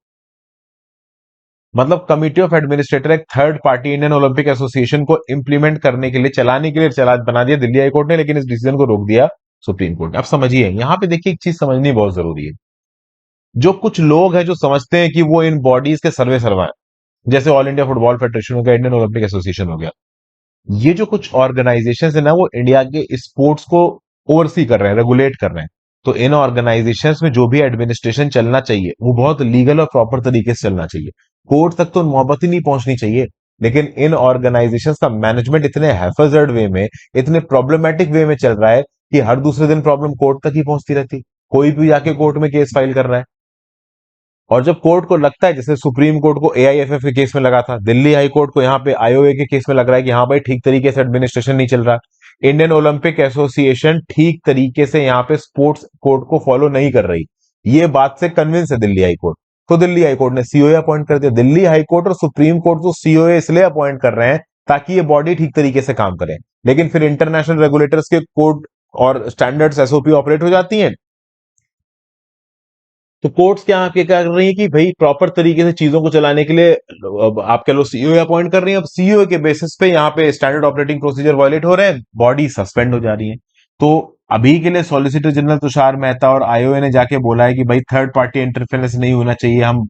मतलब कमिटी ऑफ एडमिनिस्ट्रेटर एक third party Indian Olympic association को इंप्लीमेंट करने के लिए, चलाने के लिए चला बना दिया दिल्ली हाईकोर्ट ने, लेकिन इस डिसीजन को रोक दिया सुप्रीम कोर्ट ने। अब समझिए, यहां पे देखिए एक चीज समझनी बहुत जरूरी है। जो कुछ लोग हैं जो समझते हैं कि वो इन बॉडीज के सर्वे सर्वा है, जैसे ऑल इंडिया फुटबॉल फेडरेशन हो गया, इंडियन ओलंपिक एसोसिएशन हो गया, ये जो कुछ ऑर्गेनाइजेशन है ना, वो इंडिया के स्पोर्ट्स को ओवरसी कर रहे हैं, रेगुलेट कर रहे हैं। तो इन ऑर्गेनाइजेशंस में जो भी एडमिनिस्ट्रेशन चलना चाहिए वो बहुत लीगल और प्रॉपर तरीके से चलना चाहिए। कोर्ट तक तो मोहब्बत ही नहीं पहुंचनी चाहिए। लेकिन इन ऑर्गेनाइजेशंस का मैनेजमेंट इतने हैफर्जर्ड वे में, इतने प्रॉब्लमेटिक वे में चल रहा है कि हर दूसरे दिन प्रॉब्लम कोर्ट तक ही पहुंचती रहती। कोई भी जाके कोर्ट में केस फाइल कर रहा है। और जब कोर्ट को लगता है, जैसे सुप्रीम कोर्ट को एआईएफएफ के केस में लगा था, दिल्ली हाई कोर्ट को यहाँ पे आईओए के केस में लग रहा है कि हाँ भाई ठीक तरीके से एडमिनिस्ट्रेशन नहीं चल रहा, इंडियन ओलंपिक एसोसिएशन ठीक तरीके से यहाँ पे स्पोर्ट्स कोर्ट को फॉलो नहीं कर रही, ये बात से कन्विंस है दिल्ली हाई कोर्ट। तो दिल्ली हाई कोर्ट ने सीओए अपॉइंट कर दिया। दिल्ली हाई कोर्ट और सुप्रीम कोर्ट तो सीओए इसलिए अपॉइंट कर रहे हैं ताकि ये बॉडी ठीक तरीके से काम करे। लेकिन फिर इंटरनेशनल रेगुलेटर्स के कोड और स्टैंडर्ड्स एसओपी ऑपरेट हो जाती हैं। तो कोर्ट्स क्या कर रही है कि भाई प्रॉपर तरीके से चीजों को चलाने के लिए अब आप कह लो सीईओ अपॉइंट कर रही है। अब सीईओ के बेसिस पे यहाँ पे स्टैंडर्ड ऑपरेटिंग प्रोसीजर वायलेट हो रहे हैं, बॉडी सस्पेंड हो जा रही है। तो अभी के लिए सॉलिसिटर जनरल तुषार मेहता और आईओए ने जाके बोला है कि भाई थर्ड पार्टी इंटरफेरेंस नहीं होना चाहिए, हम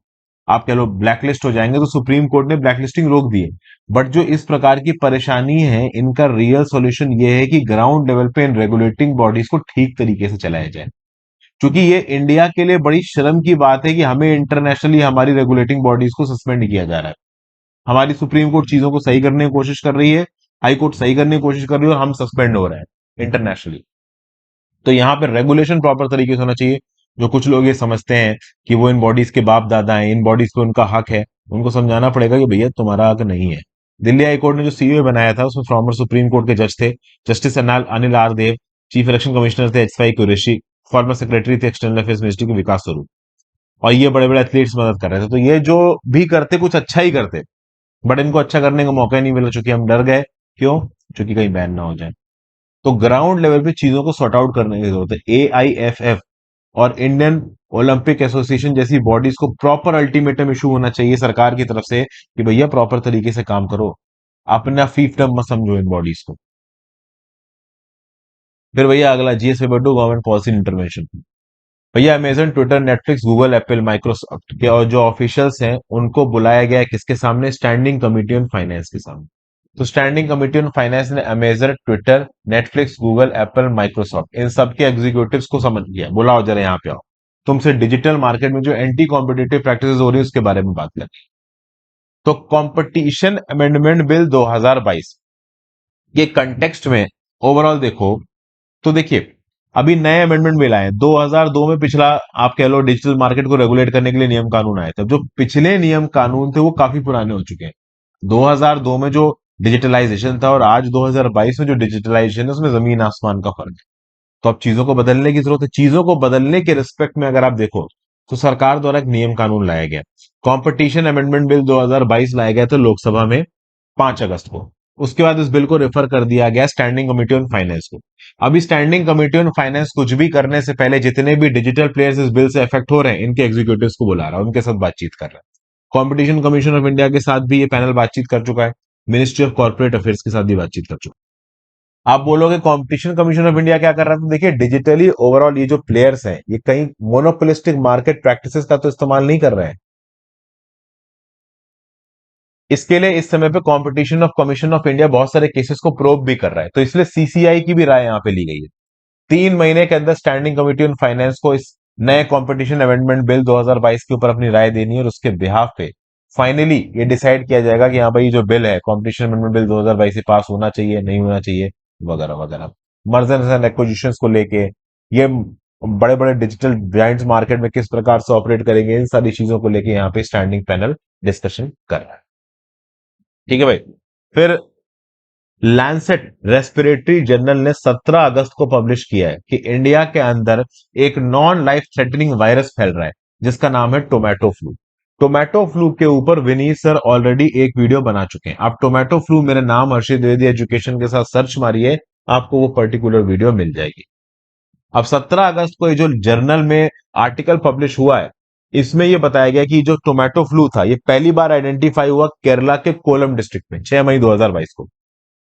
आप कह लो ब्लैकलिस्ट हो जाएंगे। तो सुप्रीम कोर्ट ने ब्लैकलिस्टिंग रोक दी है। बट जो इस प्रकार की परेशानी है, इनका रियल सॉल्यूशन ये है कि ग्राउंड लेवल पे इन रेगुलेटिंग बॉडीज को ठीक तरीके से चलाया जाए। क्योंकि ये इंडिया के लिए बड़ी शर्म की बात है कि हमें इंटरनेशनली हमारी रेगुलेटिंग बॉडीज को सस्पेंड किया जा रहा है। हमारी सुप्रीम कोर्ट चीजों को सही करने की कोशिश कर रही है, हाई कोर्ट सही करने की कोशिश कर रही है, और हम सस्पेंड हो रहे हैं इंटरनेशनली। तो यहाँ पे रेगुलेशन प्रॉपर तरीके से होना चाहिए। जो कुछ लोग ये समझते हैं कि वो इन बॉडीज के बाप दादा हैं, इन बॉडीज पे उनका हक है, उनको समझाना पड़ेगा कि भैया तुम्हारा हक नहीं है। दिल्ली हाई कोर्ट ने जो सीओए बनाया था उसमें फॉर्मर सुप्रीम कोर्ट के जज थे, justice Anil R Dave, chief election commissioner थे H Y Quraishi, former secretary थे एक्सटर्नल अफेयर्स मिनिस्ट्री के विकास स्वरूप, और ये बड़े बड़े एथलीट्स मदद कर रहे थे। तो ये जो भी करते कुछ अच्छा ही करते, बट इनको अच्छा करने का मौका ही नहीं मिला, चूंकि हम डर गए। क्यों? क्योंकि कहीं बैन ना हो जाए। तो ग्राउंड लेवल पे चीजों को सॉर्ट आउट करने की जरूरत है। एआईएफएफ और इंडियन ओलंपिक एसोसिएशन जैसी बॉडीज को प्रॉपर अल्टीमेटम इशू होना चाहिए सरकार की तरफ से कि भैया प्रॉपर तरीके से काम करो, अपना फीफडम मत समझो इन बॉडीज को। फिर भैया अगला GS paper 2, government policy intervention. भैया Amazon, Twitter, Netflix, Google, Apple, Microsoft के और जो ऑफिशियल्स हैं उनको बुलाया गया है किसके सामने? स्टैंडिंग कमिटी ऑन फाइनेंस के सामने। तो स्टैंडिंग कमिटी ऑन फाइनेंस ने Amazon, Twitter, Netflix, Google, Apple, Microsoft इन सबके एग्जीक्यूटिव्स को समझ लिया, बुलाओ जरा यहाँ पे आओ, तुमसे डिजिटल मार्केट में जो एंटी कॉम्पिटेटिव प्रैक्टिसेस हो रही है उसके बारे में बात करें। तो कंपटीशन अमेंडमेंट बिल 2022 के कंटेक्स्ट में ओवरऑल देखो तो देखिए, अभी नए अमेंडमेंट बिल आए 2002 में। पिछला आप कह लो डिजिटल मार्केट को रेगुलेट करने के लिए नियम कानून आए थे। जो पिछले नियम कानून थे वो काफी पुराने हो चुके हैं। 2002 में जो डिजिटलाइजेशन था और आज 2022 में जो डिजिटलाइजेशन है उसमें जमीन आसमान का फर्क है। तो अब चीजों को बदलने की जरूरत है। चीजों को बदलने के रिस्पेक्ट में अगर आप देखो तो सरकार द्वारा एक नियम कानून लाया गया, कंपटीशन अमेंडमेंट बिल 2022 लाया गया था लोकसभा में 5 अगस्त को। उसके बाद इस बिल को रेफर कर दिया गया स्टैंडिंग कमेटी ऑन फाइनेंस को। अभी स्टैंडिंग कमेटी ऑन फाइनेंस कुछ भी करने से पहले जितने भी डिजिटल प्लेयर्स इस बिल से अफेक्ट हो रहे हैं इनके एग्जीक्यूटिव्स को बुला रहा है, उनके साथ बातचीत कर रहा है। कंपटीशन कमीशन ऑफ इंडिया के साथ भी ये पैनल बातचीत कर चुका है, मिनिस्ट्री ऑफ कॉर्पोरेट अफेयर्स के साथ भी बातचीत कर चुका है। आप बोलोगे कंपटीशन कमीशन ऑफ इंडिया क्या कर रहा है? तो देखिए, डिजिटली ओवरऑल ये जो प्लेयर्स हैं ये कहीं मोनोपोलिस्टिक मार्केट प्रैक्टिसेस का तो इस्तेमाल नहीं कर रहे हैं। इसके लिए इस समय पे competition of commission of India बहुत सारे केसेस को प्रोब भी कर रहा है। तो इसलिए सीसीआई की भी राय यहां पे ली गई है। 3 महीने के अंदर स्टैंडिंग कमेटी ऑन फाइनेंस को इस नए कंपटीशन अमेंडमेंट बिल 2022 के ऊपर अपनी राय देनी है, और उसके बिहाफ पे फाइनली ये डिसाइड किया जाएगा कि हाँ भाई जो बिल है कंपटीशन अमेंडमेंट बिल 2022 से पास होना चाहिए, नहीं होना चाहिए, वगैरह वगैरह। मर्जर्स एंड एक्विजिशंस को लेके, ये बड़े बड़े डिजिटल जायंट्स मार्केट में किस प्रकार से ऑपरेट करेंगे, इन सारी चीजों को लेके यहाँ पे स्टैंडिंग पैनल डिस्कशन कर रहा है। ठीक है भाई। फिर लैंसेट रेस्पिरेटरी जर्नल ने 17 अगस्त को पब्लिश किया है कि इंडिया के अंदर एक नॉन लाइफ थ्रेटनिंग वायरस फैल रहा है जिसका नाम है टोमेटो फ्लू। टोमेटो फ्लू के ऊपर विनीत सर ऑलरेडी एक वीडियो बना चुके हैं। आप टोमेटो फ्लू मेरे नाम हर्षित द्विवेदी एजुकेशन के साथ सर्च मारिए, आपको वो पर्टिकुलर वीडियो मिल जाएगी। अब 17 अगस्त को ये जो जर्नल में आर्टिकल पब्लिश हुआ है इसमें ये बताया गया कि जो टोमेटो फ्लू था ये पहली बार आइडेंटिफाई हुआ केरला के कोलम डिस्ट्रिक्ट में 6 मई 2022 को।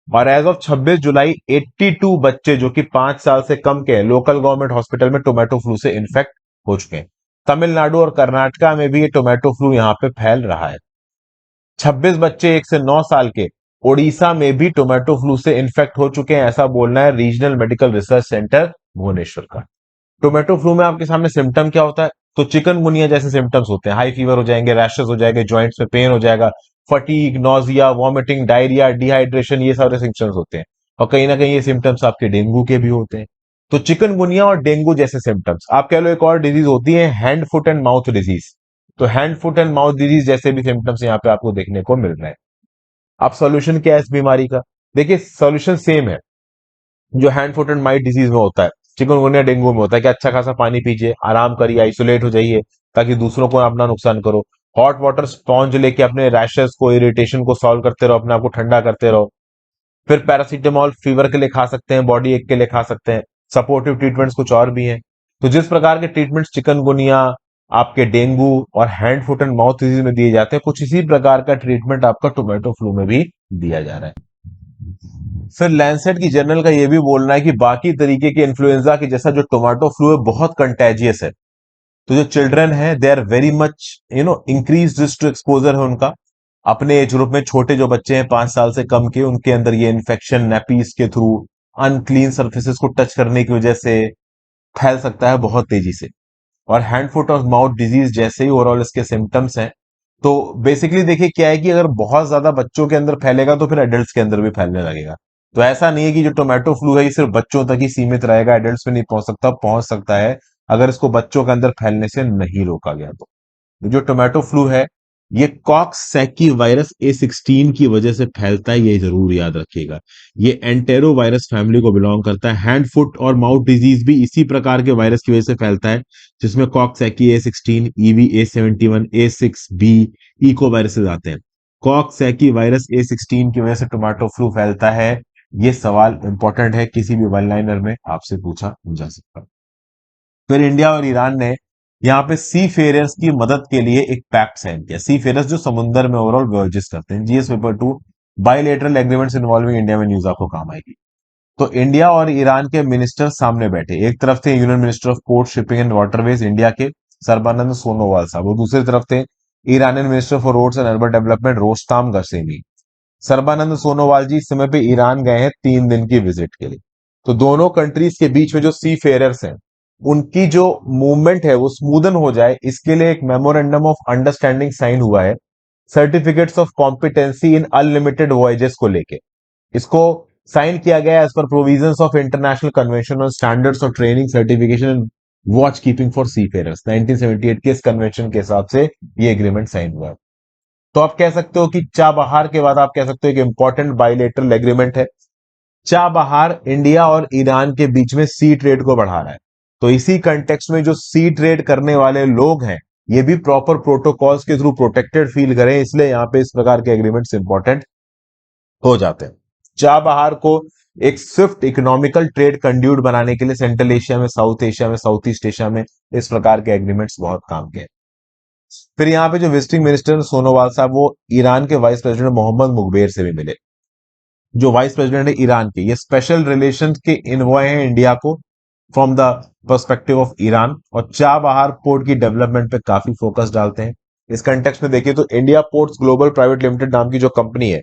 और एज ऑफ 26 जुलाई 82 बच्चे जो कि 5 साल से कम के हैं लोकल गवर्नमेंट हॉस्पिटल में टोमेटो फ्लू से इन्फेक्ट हो चुके हैं। तमिलनाडु और कर्नाटका में भी ये टोमेटो फ्लू यहां पे फैल रहा है। 26 बच्चे 1 से 9 साल के ओडिशा में भी टोमेटो फ्लू से इन्फेक्ट हो चुके हैं, ऐसा बोलना है regional medical research centre Bhubaneswar का। टोमेटो फ्लू में आपके सामने सिम्टम क्या होता है? तो चिकनगुनिया जैसे सिम्टम्स होते हैं, हाई फीवर हो जाएंगे, रैशेस हो जाएंगे, जॉइंट्स में पेन हो जाएगा, fatigue, nausea, vomiting, diarrhoea, dehydration, ये सारे सिम्टम्स होते हैं। और कहीं ना कहीं ये सिम्टम्स आपके डेंगू के भी होते हैं। तो चिकनगुनिया और डेंगू जैसे सिम्टम्स, आप कह लो एक और डिजीज होती है hand foot and mouth disease. तो hand foot and mouth disease जैसे भी सिम्टम्स यहाँ पे आपको देखने को मिल रहे हैं। अब सॉल्यूशन क्या है इस बीमारी का? देखिए सॉल्यूशन सेम है जो hand foot and mouth disease में होता है, चिकनगुनिया डेंगू में होता है कि अच्छा खासा पानी पीजिए, आराम करिए, आइसोलेट हो जाइए ताकि दूसरों को अपना नुकसान करो। हॉट वाटर स्पॉन्ज लेके अपने रैशेस को, इरिटेशन को सॉल्व करते रहो, अपने आप को ठंडा करते रहो। फिर पैरासीटामोल फीवर के लिए खा सकते हैं, बॉडी एक के लिए खा सकते हैं। सपोर्टिव ट्रीटमेंट्स कुछ और भी हैं। तो जिस प्रकार के ट्रीटमेंट्स चिकनगुनिया, आपके डेंगू और hand foot and mouth disease में दिए जाते हैं, कुछ इसी प्रकार का ट्रीटमेंट आपका टोमेटो फ्लू में भी दिया जा रहा है। फिर लैंसेट की जर्नल का यह भी बोलना है कि बाकी तरीके के इन्फ्लुएंजा के जैसा जो टोमेटो फ्लू है बहुत कंटेजियस है। तो जो चिल्ड्रन है they are very much increase risk to exposure है उनका। अपने एज ग्रुप में छोटे जो बच्चे हैं 5 साल से कम के, उनके अंदर ये इन्फेक्शन नेपीज के थ्रू, अनक्लीन सर्फेसेस को टच करने की वजह से फैल सकता है बहुत तेजी से। और हैंड फुट और माउथ डिजीज जैसे ही ओवरऑल इसके सिम्टम्स हैं। तो बेसिकली देखिए क्या है कि अगर बहुत ज्यादा बच्चों के अंदर फैलेगा तो फिर एडल्ट्स के अंदर भी फैलने लगेगा। तो ऐसा नहीं है कि जो टोमेटो फ्लू है ये सिर्फ बच्चों तक ही सीमित रहेगा, एडल्ट्स में नहीं पहुंच सकता, पहुंच सकता है अगर इसको बच्चों के अंदर फैलने से नहीं रोका गया तो। जो टोमेटो फ्लू है ये कॉक्सैकी वायरस A16 की वजह से फैलता है, ये जरूर याद रखिएगा। ये एंटेरो वायरस फैमिली को बिलोंग करता है। हैंड फुट और माउथ डिजीज भी इसी प्रकार के वायरस की वजह से फैलता है, जिसमें Coxsackie A16, EV A71, A6B eco viruses आते हैं। कॉक्सैकी वायरस A16 की वजह से टोमेटो फ्लू फैलता है, ये सवाल इंपॉर्टेंट है, किसी भी वन लाइनर में आपसे पूछा जा सकता है। फिर इंडिया और ईरान ने यहाँ पे सी फेयरर्स की मदद के लिए एक पैक्ट साइन किया। सी फेयरर्स जो समुद्र में ओवरऑल वॉयजेस करते हैं, GS paper 2 bilateral agreements involving India में न्यूज आपको काम आएगी। तो इंडिया और ईरान के मिनिस्टर सामने बैठे, एक तरफ थे union minister of port, shipping and waterways India के सरबानंद सोनोवाल साहब, और दूसरी तरफ थे Iranian minister for roads and urban development Rostam Ghasemi. Sarbananda Sonowal ji इस समय पे ईरान गए हैं 3 दिन की विजिट के लिए। तो दोनों कंट्रीज के बीच में जो सी फेयरर्स हैं उनकी जो मूवमेंट है वो स्मूदन हो जाए, इसके लिए एक मेमोरेंडम ऑफ अंडरस्टैंडिंग साइन हुआ है certificates of competency in unlimited voyages को लेके। इसको साइन किया गया as per provisions of international convention on standards of training certification and watch keeping for seafarers 1978 के इस कन्वेंशन के हिसाब से ये एग्रीमेंट साइन हुआ है। तो आप कह सकते हो कि चाबहार के बाद आप कह सकते हो कि इंपॉर्टेंट बायलेटरल एग्रीमेंट है। चाबहार इंडिया और ईरान के बीच में सी ट्रेड को बढ़ा रहा है। तो इसी कंटेक्स्ट में जो सी ट्रेड करने वाले लोग हैं ये भी प्रॉपर प्रोटोकॉल्स के थ्रू प्रोटेक्टेड फील करें, इसलिए यहां पे इस प्रकार के एग्रीमेंट्स इंपॉर्टेंट हो जाते हैं। चाबहार को एक स्विफ्ट इकोनॉमिकल ट्रेड कंड्यूट बनाने के लिए सेंट्रल एशिया में, साउथ एशिया में, साउथ ईस्ट एशिया में इस प्रकार के एग्रीमेंट्स बहुत काम के। फिर यहाँ पे जो विजिटिंग मिनिस्टर सोनोवाल साहब वो ईरान के वाइस प्रेसिडेंट मोहम्मद मुगबेर से भी मिले, जो वाइस प्रेसिडेंट है ईरान के। ये स्पेशल रिलेशन के इन्वॉय हैं इंडिया को from the perspective of Iran, और चाबहार पोर्ट की डेवलपमेंट पे काफी फोकस डालते हैं। इस कंटेक्स्ट में देखिए तो India ports global private limited नाम की जो कंपनी है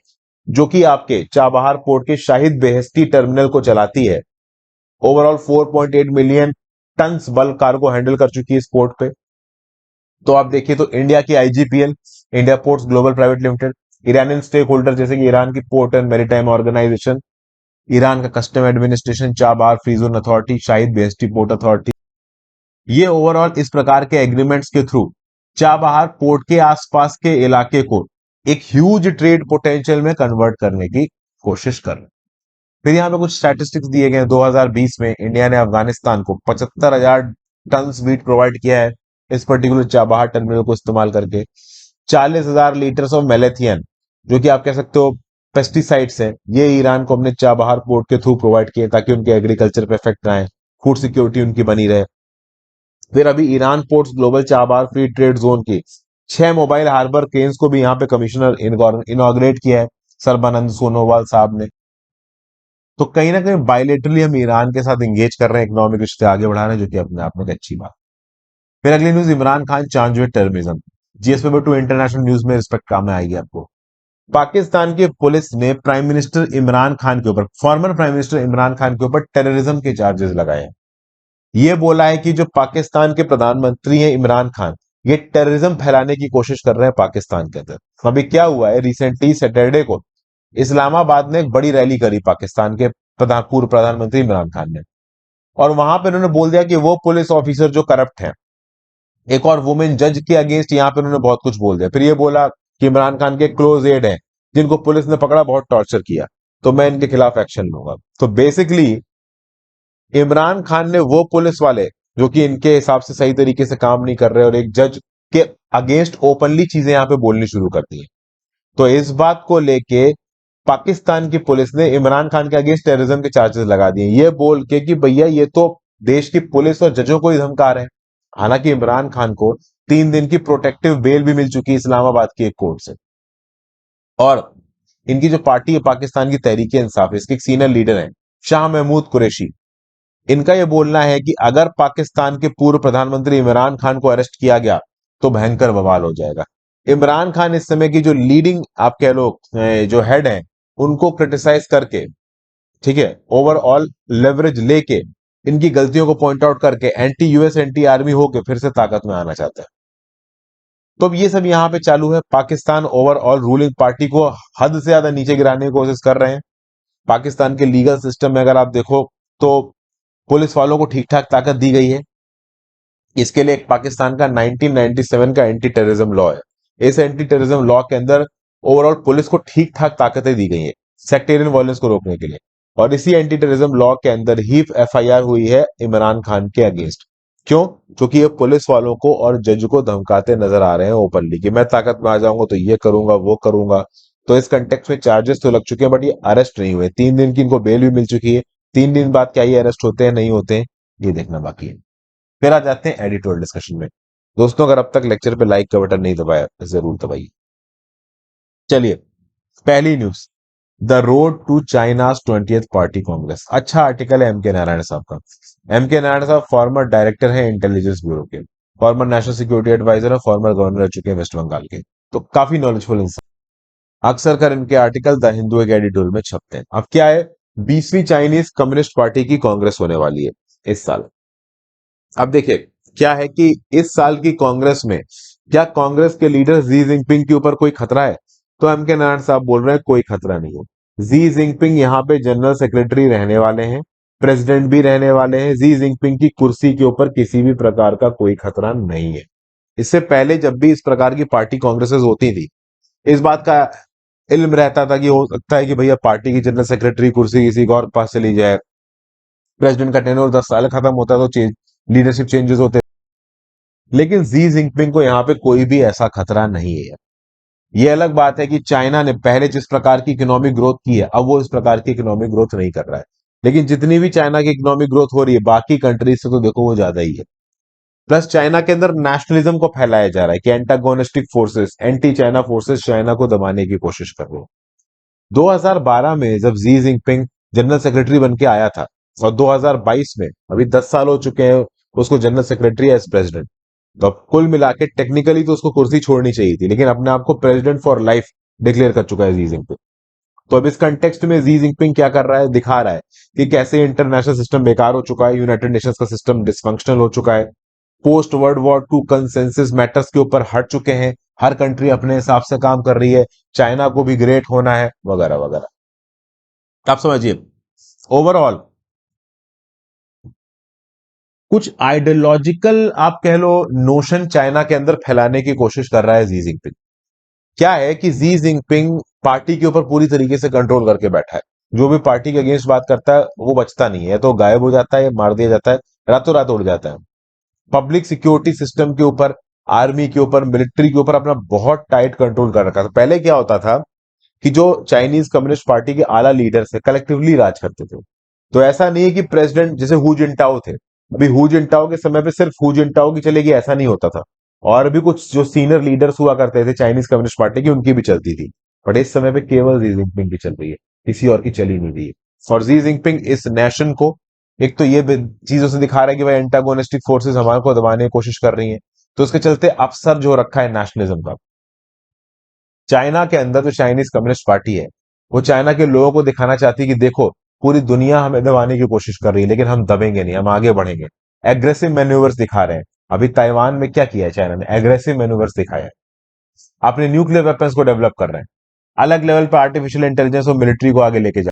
जो कि आपके चाबहार पोर्ट के शाहिद बेहस्ती टर्मिनल को चलाती है, overall 4.8 million turns bulk cargo handle कर चुकी है इस पोर्ट पे। तो आप देखिए तो इंडिया की IGPL, India ports global private limited, Iranian stake holder जैसे कि ईरान की port and maritime organisation, Iran का custom administration, Chabahar free zone authority, Shahid Beheshti port authority, ये ओवरऑल इस प्रकार के एग्रीमेंट्स के थ्रू चाबहार पोर्ट के आसपास के इलाके को एक ह्यूज ट्रेड पोटेंशियल में कन्वर्ट करने की कोशिश कर रहे हैं। फिर यहाँ पे कुछ स्टैटिस्टिक्स दिए गए हैं। 2020 में इंडिया ने अफगानिस्तान को 75,000 टन वीट प्रोवाइड किया है इस पर्टिकुलर चाबहार टर्मिनल को इस्तेमाल करके। 40,000 लीटर्स ऑफ मेलेथियन जो कि आप कह सकते हो पेस्टिसाइड्स है, ये ईरान को अपने चाबहार पोर्ट के थ्रू प्रोवाइड किए ताकि उनके एग्रीकल्चर पे इफेक्ट ना आए, फूड सिक्योरिटी उनकी बनी रहे। फिर अभी Iran ports global Chabahar free trade zone की 6 मोबाइल हार्बर क्रेन्स को भी यहाँ पे कमिश्नर इनॉग्रेट किया है सर्बानंद सोनोवाल साहब ने। तो कहीं ना कहीं बायलेटरली हम ईरान के साथ एंगेज कर रहे हैं, इकोनॉमिक रिश्ते आगे बढ़ा रहे हैं, जो कि अपने आप में एक अच्छी बात। फिर अगली news, Imran Khan charge with terrorism. GS paper 2 international news में रिस्पेक्ट काम में आएगी आपको। पाकिस्तान की पुलिस ने प्राइम मिनिस्टर इमरान खान के ऊपर, former prime minister Imran Khan के ऊपर टेररिज्म के चार्जेस लगाए हैं। ये बोला है कि जो पाकिस्तान के प्रधानमंत्री हैं इमरान खान, ये टेररिज्म फैलाने की कोशिश कर रहे हैं पाकिस्तान के अंदर। अभी क्या हुआ है, रिसेंटली सैटरडे को इस्लामाबाद में एक बड़ी रैली करी पाकिस्तान के पूर्व प्रधानमंत्री इमरान खान ने, और वहां पर उन्होंने बोल दिया कि वो पुलिस ऑफिसर जो करप्ट है, एक और वुमेन जज के अगेंस्ट यहाँ पे उन्होंने बहुत कुछ बोल दिया। फिर ये बोला कि इमरान खान के क्लोज एड हैं जिनको पुलिस ने पकड़ा, बहुत टॉर्चर किया, तो मैं इनके खिलाफ एक्शन लूंगा। तो बेसिकली इमरान खान ने वो पुलिस वाले जो कि इनके हिसाब से सही तरीके से काम नहीं कर रहे और एक जज के अगेंस्ट ओपनली चीजें यहां पे बोलनी शुरू कर दी है। तो इस बात को लेके पाकिस्तान की पुलिस ने इमरान खान के अगेंस्ट टेररिज्म के चार्जेस लगा दिए, ये बोल के कि भैया ये तो देश की पुलिस और जजों को ही धमका रहे हैं। हालांकि इमरान खान को 3 दिन की प्रोटेक्टिव बेल भी मिल चुकी है इस्लामाबाद की एक कोर्ट से। और इनकी जो पार्टी है पाकिस्तान की तहरीक इंसाफ, इसके एक सीनियर लीडर हैं शाह महमूद कुरैशी। इनका यह बोलना है कि अगर पाकिस्तान के पूर्व प्रधानमंत्री इमरान खान को अरेस्ट किया गया तो भयंकर बवाल हो जाएगा। इमरान खान इस समय की जो लीडिंग आप कह लो जो हेड हैं, उनको क्रिटिसाइज करके, ठीक है, ओवरऑल लेवरेज लेके, इनकी गलतियों को पॉइंट आउट करके एंटी यूएस एंटी आर्मी होके फिर से ताकत में आना चाहता है। तो अब ये सब यहां पे चालू है। पाकिस्तान ओवरऑल रूलिंग पार्टी को हद से ज्यादा नीचे गिराने की कोशिश कर रहे हैं। पाकिस्तान के लीगल सिस्टम में अगर आप देखो तो पुलिस वालों को ठीक ठाक ताकत दी गई है। इसके लिए एक पाकिस्तान का 1997 का एंटी टेररिज्म लॉ है। इस एंटी टेररिज्म लॉ के अंदर ओवरऑल पुलिस को ठीक ठाक ताकतें दी गई है सेक्टेरियन वायलेंस को रोकने के लिए। और इसी एंटी टेररिज्म लॉ के अंदर ही एफआईआर हुई है इमरान खान के अगेंस्ट। क्यों? क्योंकि ये पुलिस वालों को और जज को धमकाते नजर आ रहे हैं ओपनली कि मैं ताकत में आ जाऊंगा तो ये करूंगा वो करूंगा। तो इस कंटेक्स्ट में चार्जेस तो लग चुके हैं, बट ये अरेस्ट नहीं हुए। 3 दिन की इनको बेल भी मिल चुकी है। 3 दिन बाद क्या ये अरेस्ट होते हैं नहीं होते हैं, ये देखना बाकी है। फिर आ जाते हैं एडिटोरियल डिस्कशन में। दोस्तों अगर अब तक लेक्चर पे लाइक का बटन नहीं दबाया तो जरूर दबाइए। चलिए, पहली news, the road to China's 20th party congress. अच्छा आर्टिकल है एमके नारायण साहब का। एमके नारायण साहब फॉर्मर डायरेक्टर है इंटेलिजेंस ब्यूरो के, फॉर्मर नेशनल सिक्योरिटी एडवाइजर है, फॉर्मर गवर्नर रह चुके हैं वेस्ट बंगाल के, तो काफी नॉलेजफुल इंसान। अक्सर कर इनके आर्टिकल द हिंदू के एडिटोरियल में छपते हैं। अब क्या है, 20वीं चाइनीज कम्युनिस्ट पार्टी की कांग्रेस होने वाली है इस साल। अब देखिए क्या है कि इस साल की कांग्रेस में क्या कांग्रेस के लीडर जी जिनपिंग के ऊपर कोई खतरा है? तो एम के नारायण साहब बोल रहे हैं कोई खतरा नहीं है। जी जिनपिंग यहाँ पे जनरल सेक्रेटरी रहने वाले हैं, प्रेसिडेंट भी रहने वाले हैं। जी जिनपिंग की कुर्सी के ऊपर किसी भी प्रकार का कोई खतरा नहीं है। इससे पहले जब भी इस प्रकार की पार्टी कांग्रेसेस होती थी, इस बात का इल्म रहता था कि हो सकता है कि भैया पार्टी की जनरल सेक्रेटरी कुर्सी किसी और के पास चली जाए, प्रेसिडेंट का टेन्योर 10 साल खत्म होता है तो लीडरशिप चेंजेस होते। लेकिन जी जिनपिंग को यहाँ पे कोई भी ऐसा खतरा नहीं है। ये अलग बात है कि चाइना ने पहले जिस प्रकार की इकोनॉमिक ग्रोथ की है, अब वो इस प्रकार की इकोनॉमिक ग्रोथ नहीं कर रहा है। लेकिन जितनी भी चाइना की इकोनॉमिक ग्रोथ हो रही है बाकी कंट्रीज से तो देखो वो ज्यादा ही है। प्लस चाइना के अंदर नेशनलिज्म को फैलाया जा रहा है कि antagonistic forces, anti China forces China को दबाने की कोशिश कर रहे हैं। 2012 में जब जी जिनपिंग जनरल सेक्रेटरी बन के आया था, और 2022 में, अभी 10 साल हो चुके हैं उसको जनरल सेक्रेटरी एज प्रेसिडेंट, तो अब कुल मिला के टेक्निकली तो उसको कुर्सी छोड़नी चाहिए थी, लेकिन अपने आप को प्रेसिडेंट फॉर लाइफ डिक्लेयर कर चुका है जी जिनपिंग। तो अब इस कंटेक्स्ट में जी जिनपिंग क्या कर रहा है, दिखा रहा है कि कैसे इंटरनेशनल सिस्टम बेकार हो चुका है, यूनाइटेड नेशंस का सिस्टम डिसफंक्शनल हो चुका है, post world war 2 consensus matters के ऊपर हट चुके हैं, हर कंट्री अपने हिसाब से काम कर रही है, चाइना को भी ग्रेट होना है वगैरह वगैरह। आप समझिए ओवरऑल कुछ आइडियोलॉजिकल आप कह लो नोशन चाइना के अंदर फैलाने की कोशिश कर रहा है जी जिनपिंग। क्या है कि जी जिनपिंग पार्टी के ऊपर पूरी तरीके से कंट्रोल करके बैठा है। जो भी पार्टी के अगेंस्ट बात करता है वो बचता नहीं है, तो गायब हो जाता है या मार दिया जाता है, रातों रात उड़ जाता है। पब्लिक सिक्योरिटी सिस्टम के ऊपर, आर्मी के ऊपर, मिलिट्री के ऊपर अपना बहुत टाइट कंट्रोल कर रखा था। पहले क्या होता था कि जो चाइनीज कम्युनिस्ट पार्टी के आला लीडर्स थे कलेक्टिवली राज करते थे। तो ऐसा नहीं है कि प्रेसिडेंट जैसे हु जिनटाओ थे, अभी हु जिनटाओ के समय पे सिर्फ हु जिनटाओ की चलेगी ऐसा नहीं होता था, और भी कुछ जो सीनियर लीडर्स हुआ करते थे चाइनीज कम्युनिस्ट पार्टी की, उनकी भी चलती थी। बट इस समय पे केवल जी जिनपिंग की चल रही है, किसी और की चल ही नहीं रही है। और जी जिनपिंग इस नेशन को एक तो ये चीजों से दिखा रहा है कि भाई एंटागोनिस्टिक फोर्सेस हमारे को दबाने की कोशिश कर रही हैं, तो उसके चलते अपसर्ज हो रखा है नेशनलिज्म का। चाइना के अंदर जो चाइनीज कम्युनिस्ट पार्टी है, वो चाइना के लोगों को दिखाना चाहती है कि देखो, पूरी दुनिया हमें दबाने की कोशिश कर रही है लेकिन हम दबेंगे नहीं, हम आगे बढ़ेंगे। एग्रेसिव मैन्यूवर्स दिखा रहे हैं। अभी ताइवान में क्या किया है चाइना ने, एग्रेसिव मैन्यूवर्स दिखाया है। अपने न्यूक्लियर वेपन्स को डेवलप कर रहे हैं, अलग लेवल पे आर्टिफिशियल इंटेलिजेंस और मिलिट्री को आगे लेके जा।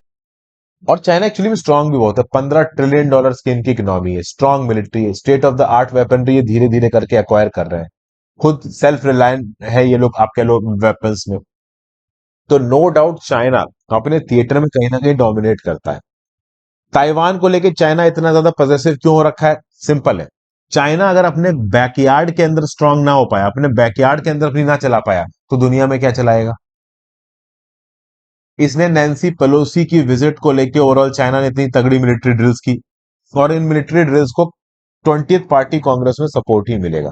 और चाइना एक्चुअली में स्ट्रांग भी बहुत है, $15 ट्रिलियन की इनकी इकोनॉमी है, स्ट्रांग मिलिट्री है, state of the art weaponry ये धीरे धीरे करके एक्वायर कर रहे हैं, खुद सेल्फ रिलायंट है ये लोग, आप कह लो वेपन्स में। तो नो डाउट चाइना अपने थिएटर में कहीं ना कहीं डोमिनेट करता है। ताइवान को लेके चाइना इतना ज्यादा पॉजिटिव क्यों हो रखा है? सिंपल है। चाइना अगर अपने बैकयार्ड के अंदर स्ट्रांग ना हो पाया, अपने बैकयार्ड के अंदर अपनी ना चला पाया, तो दुनिया में क्या चलाएगा? इसने नैन्सी पेलोसी की विजिट को लेके ओवरऑल चाइना ने इतनी तगड़ी मिलिट्री ड्रिल्स की, और इन मिलिट्री ड्रिल्स को 20th पार्टी कांग्रेस में सपोर्ट ही मिलेगा।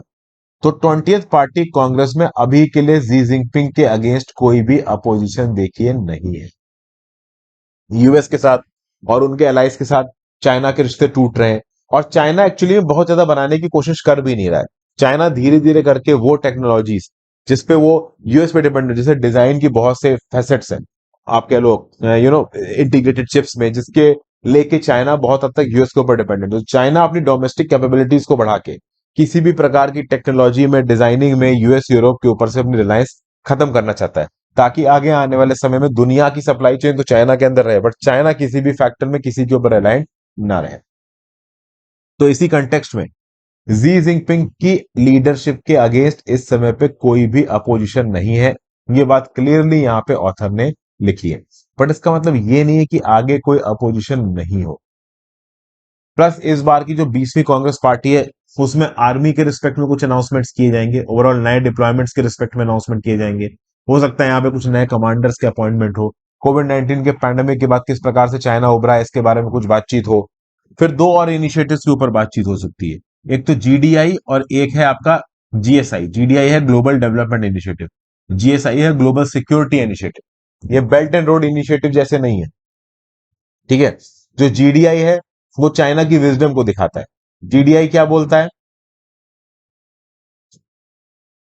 तो 20th पार्टी कांग्रेस में अभी के लिए जी जिनपिंग के अगेंस्ट कोई भी अपोजिशन देखिए नहीं है। यूएस के साथ और उनके अलाइज के साथ चाइना के रिश्ते टूट रहे हैं, और चाइना एक्चुअली में बहुत ज्यादा बनाने की कोशिश कर भी नहीं रहा है। चाइना धीरे धीरे करके वो टेक्नोलॉजीज जिसपे वो यूएस पे डिपेंड है, जैसे डिजाइन की बहुत से फैसेट्स हैं, आप कह लो इंटीग्रेटेड चिप्स में, जिसके लेके चाइना बहुत हद तक यूएस के ऊपर डिपेंडेंट है। तो चाइना अपनी डोमेस्टिक कैपेबिलिटीज को बढ़ा के किसी भी प्रकार की टेक्नोलॉजी में, डिजाइनिंग में यूएस यूरोप के ऊपर से अपनी रिलायंस खत्म करना चाहता है, ताकि आगे आने वाले समय में दुनिया की सप्लाई चेन तो चाइना के अंदर रहे, बट चाइना किसी भी फैक्टर में किसी के ऊपर रिलायंट ना रहे। तो इसी कंटेक्स्ट में जी जिनपिंग की लीडरशिप के अगेंस्ट इस समय पे कोई भी अपोजिशन नहीं है, ये बात क्लियरली यहाँ पे ऑथर ने लिखी है। बट इसका मतलब ये नहीं है कि आगे कोई अपोजिशन नहीं हो। प्लस इस बार की जो 20वीं कांग्रेस पार्टी है, उसमें आर्मी के रिस्पेक्ट में कुछ अनाउंसमेंट्स किए जाएंगे, ओवरऑल नए डिप्लॉयमेंट्स के रिस्पेक्ट में अनाउंसमेंट किए जाएंगे। हो सकता है यहाँ पे कुछ नए कमांडर्स के अपॉइंटमेंट हो, कोविड-19 के पैंडेमिक के बाद किस प्रकार से चाइना उभरा है इसके बारे में कुछ बातचीत हो। फिर दो और इनिशिएटिव्स के ऊपर बातचीत हो सकती है, एक तो जीडीआई और एक है आपका जीएसआई। जीडीआई है ग्लोबल डेवलपमेंट इनिशिएटिव, जीएसआई है ग्लोबल सिक्योरिटी इनिशिएटिव। ये बेल्ट एंड रोड इनिशिएटिव जैसे नहीं है, ठीक है। जो जीडीआई है वो चाइना की विजडम को दिखाता है। जीडीआई क्या बोलता है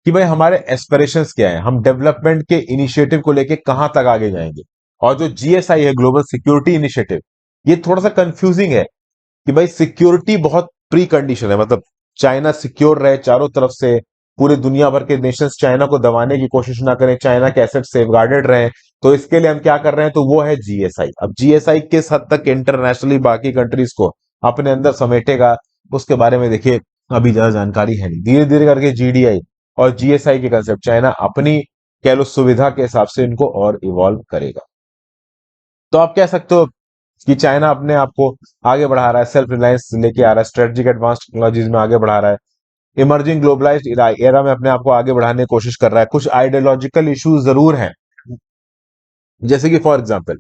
कि भाई हमारे एस्पिरेशंस क्या है, हम डेवलपमेंट के इनिशिएटिव को लेके कहां तक आगे जाएंगे। और जो जीएसआई है ग्लोबल सिक्योरिटी इनिशिएटिव, ये थोड़ा सा कंफ्यूजिंग है कि भाई सिक्योरिटी बहुत प्री कंडीशन है, मतलब चाइना सिक्योर रहे चारों तरफ से, पूरे दुनिया भर के नेशंस चाइना को दबाने की कोशिश ना करें, चाइना के एसेट सेफगार्डेड रहे, तो इसके लिए हम क्या कर रहे हैं, तो वो है जीएसआई। अब जीएसआई किस हद तक इंटरनेशनली बाकी कंट्रीज को अपने अंदर समेटेगा, उसके बारे में देखिए अभी ज्यादा जानकारी है नहीं। धीरे धीरे करके जीडीआई और जीएसआई के कंसेप्ट चाइना अपनी कह लो सुविधा के हिसाब से इनको और इवॉल्व करेगा। तो आप कह सकते हो कि चाइना अपने आप को आगे बढ़ा रहा है, सेल्फ रिलायंस लेके आ रहा है, स्ट्रेटेजिक एडवांस टेक्नोलॉजीज में आगे बढ़ा रहा है, इमर्जिंग ग्लोबलाइज्ड एरा में अपने आप को आगे बढ़ाने की कोशिश कर रहा है। कुछ आइडियोलॉजिकल इश्यूज जरूर हैं, जैसे कि फॉर एग्जांपल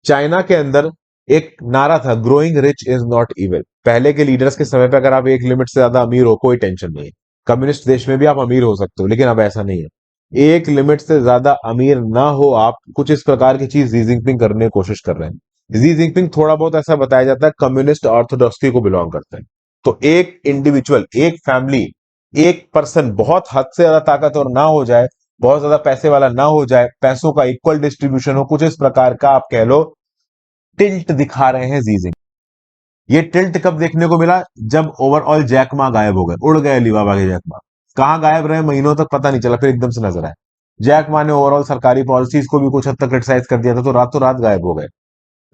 चाइना के अंदर एक नारा था, growing rich is not evil. पहले के लीडर्स के समय पे अगर आप एक लिमिट से ज्यादा अमीर हो कोई टेंशन नहीं है, कम्युनिस्ट देश में भी आप अमीर हो सकते हो, लेकिन अब ऐसा नहीं है। एक लिमिट से ज्यादा अमीर ना हो आप, कुछ इस प्रकार की चीज जी जिनपिंग करने की कोशिश कर रहे हैं। जी जिनपिंग थोड़ा बहुत ऐसा बताया जाता है कम्युनिस्ट ऑर्थोडॉक्सी को बिलोंग करते हैं। तो एक इंडिविजुअल, एक फैमिली, एक पर्सन बहुत हद से ज्यादा ताकतवर ना हो जाए, बहुत ज्यादा पैसे वाला ना हो जाए, पैसों का इक्वल डिस्ट्रीब्यूशन हो, कुछ इस प्रकार का आप कह लो टिल्ट दिखा रहे हैं जीजिंग। ये टिल्ट कब देखने को मिला? जब ओवरऑल जैकमा गायब हो गए, उड़ गए अलीबाबा के जैकमा। कहां गायब रहे महीनों तक पता नहीं चला, फिर एकदम से नजर आए। जैकमा ने ओवरऑल सरकारी पॉलिसीज को भी कुछ हद तक क्रिटिसाइज कर दिया था, तो रातों रात गायब हो गए।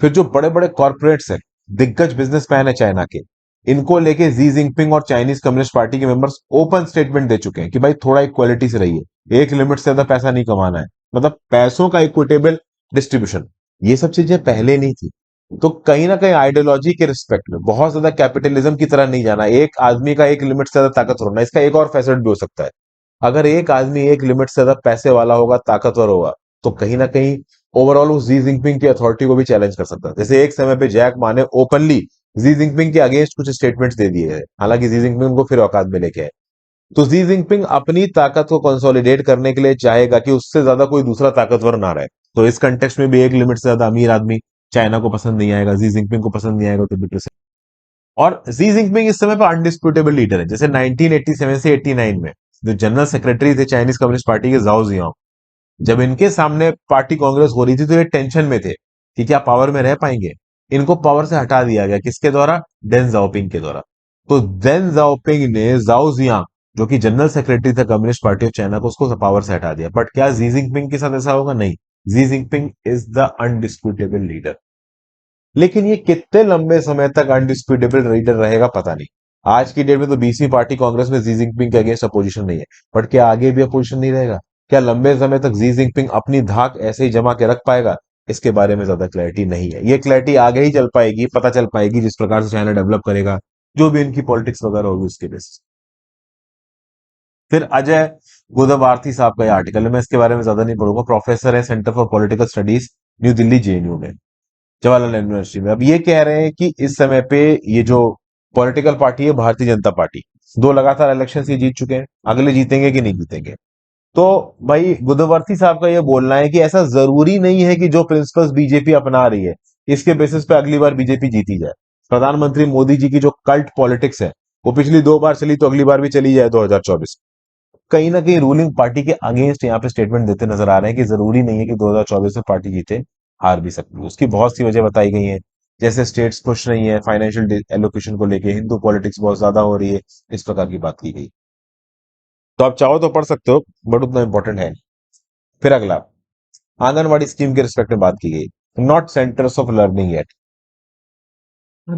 फिर जो बड़े बड़े कॉर्पोरेट्स हैं, दिग्गज बिजनेसमैन है चाइना के, इनको लेके जी जिनपिंग और चाइनीज कम्युनिस्ट पार्टी के मेंबर्स ओपन स्टेटमेंट दे चुके हैं कि भाई थोड़ा इक्वालिटी से रहिए, एक लिमिट से ज्यादा पैसा नहीं कमाना है, मतलब पैसों का इक्विटेबल डिस्ट्रीब्यूशन। ये सब चीजें पहले नहीं थी। तो कहीं ना कहीं आइडियोलॉजी के रिस्पेक्ट में बहुत ज्यादा कैपिटलिज्म की तरह नहीं जाना, एक आदमी का एक लिमिट से ज्यादा ताकतवर होना। इसका एक और फैसेट भी हो सकता है, अगर एक आदमी एक लिमिट से ज्यादा पैसे वाला होगा, ताकतवर होगा, तो कहीं ना कहीं ओवरऑल उस जी जिनपिंग की अथॉरिटी को भी चैलेंज कर सकता है। जैसे एक समय पे जैक मा ने ओपनली जी जिनपिंग के अगेंस्ट कुछ स्टेटमेंट्स दे दिए हैं, हालांकि जी जिनपिंग उनको फिर औकात में लेके आए। तो जी जिनपिंग अपनी ताकत को कंसोलिडेट करने के लिए चाहेगा कि उससे ज्यादा कोई दूसरा ताकतवर ना रहे। तो इस कंटेक्स्ट में भी एक लिमिट से ज्यादा अमीर आदमी चाइना को पसंद नहीं आएगा, जी जिनपिंग को पसंद नहीं आएगा, तो बिल्कुल से। और जी जिनपिंग इस समय पर अनडिस्प्यूटेबल लीडर है। जैसे 1987 से 89 में जो जनरल सेक्रेटरी थे चाइनीज कम्युनिस्ट पार्टी के, जाओ जियाओ, जब इनके सामने पार्टी कांग्रेस हो रही थी तो ये टेंशन में थे कि क्या पावर में रह पाएंगे। इनको पावर से हटा दिया गया, किसके द्वारा? डेन जाओपिंग के द्वारा। तो डेन जाओपिंग ने जाओ जियांग, जो कि जनरल सेक्रेटरी था कम्युनिस्ट पार्टी ऑफ चाइना को, उसको पावर से हटा दिया। बट क्या जी जिनपिंग के साथ ऐसा होगा? नहीं। Xi Jinping is the undisputable leader. लेकिन ये कितने लंबे समय तक अनडिस्प्यूटेबल लीडर रहेगा पता नहीं। आज की डेट में तो 20वीं पार्टी कांग्रेस में जी जिनपिंग के अगेंस्ट अपोजिशन नहीं है। बट क्या आगे भी अपोजिशन नहीं रहेगा? क्या लंबे समय तक जी जिनपिंग अपनी धाक ऐसे ही जमा के रख पाएगा? इसके बारे में ज्यादा क्लैरिटी नहीं है। ये क्लैरिटी आगे ही चल पाएगी, पता चल पाएगी जिस प्रकार से चाइना डेवलप करेगा, जो भी इनकी पॉलिटिक्स वगैरह होगी उसके बेसिस। फिर अजय गोदवार्थी साहब का ये आर्टिकल है, मैं इसके बारे में ज्यादा नहीं पढ़ूंगा। प्रोफेसर है centre for political studies, new Delhi JNU में, जवाहरलाल यूनिवर्सिटी में। अब ये कह रहे हैं कि इस समय पे ये जो पॉलिटिकल पार्टी है भारतीय जनता पार्टी, दो लगातार इलेक्शन ये जीत चुके हैं, अगले जीतेंगे कि नहीं जीतेंगे? तो भाई गुदवर्ती साहब का ये बोलना है कि ऐसा जरूरी नहीं है कि जो प्रिंसिपल्स बीजेपी अपना रही है इसके बेसिस पे अगली बार बीजेपी जीती जाए। प्रधानमंत्री मोदी जी की जो कल्ट पॉलिटिक्स है वो पिछली दो बार चली, तो अगली बार भी चली जाए 2024। कहीं ना कहीं रूलिंग पार्टी के अगेंस्ट यहाँ पे स्टेटमेंट देते नजर आ रहे हैं कि जरूरी नहीं है कि 2024 में पार्टी जीते, हार भी सकती है। उसकी बहुत सी वजह बताई गई है, जैसे स्टेट्स खुश नहीं है फाइनेंशियल एलोकेशन को लेके, हिंदू पॉलिटिक्स बहुत ज्यादा हो रही है, इस प्रकार की बात की गई। तो आप चाहो तो पढ़ सकते हो, बट उतना इंपॉर्टेंट है। फिर अगला, आंगनवाड़ी स्कीम के रिस्पेक्ट में बात की गई, not centres of learning yet.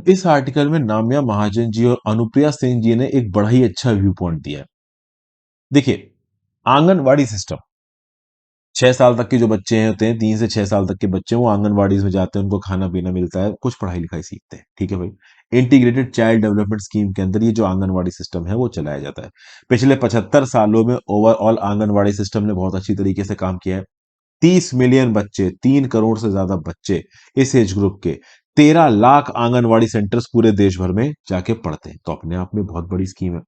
इस आर्टिकल में नामिया महाजन जी और अनुप्रिया सिंह जी ने एक बड़ा ही अच्छा व्यू पॉइंट दिया है। देखिए, आंगनवाड़ी सिस्टम, 6 साल तक के जो बच्चे हैं होते हैं, 3 से 6 साल तक के बच्चे, वो आंगनबाड़ी में जाते हैं, उनको खाना पीना मिलता है, कुछ पढ़ाई लिखाई सीखते हैं, ठीक है भाई। इंटीग्रेटेड चाइल्ड डेवलपमेंट स्कीम के अंदर ये जो आंगनबाड़ी सिस्टम है वो चलाया जाता है। पिछले 75 सालों में ओवरऑल आंगनबाड़ी सिस्टम ने बहुत अच्छी तरीके से काम किया है। 30 मिलियन बच्चे, 3 करोड़ से ज्यादा बच्चे इस एज ग्रुप के, 13 लाख आंगनबाड़ी सेंटर्स पूरे देश भर में जाके पढ़ते हैं। तो अपने आप में बहुत बड़ी स्कीम है।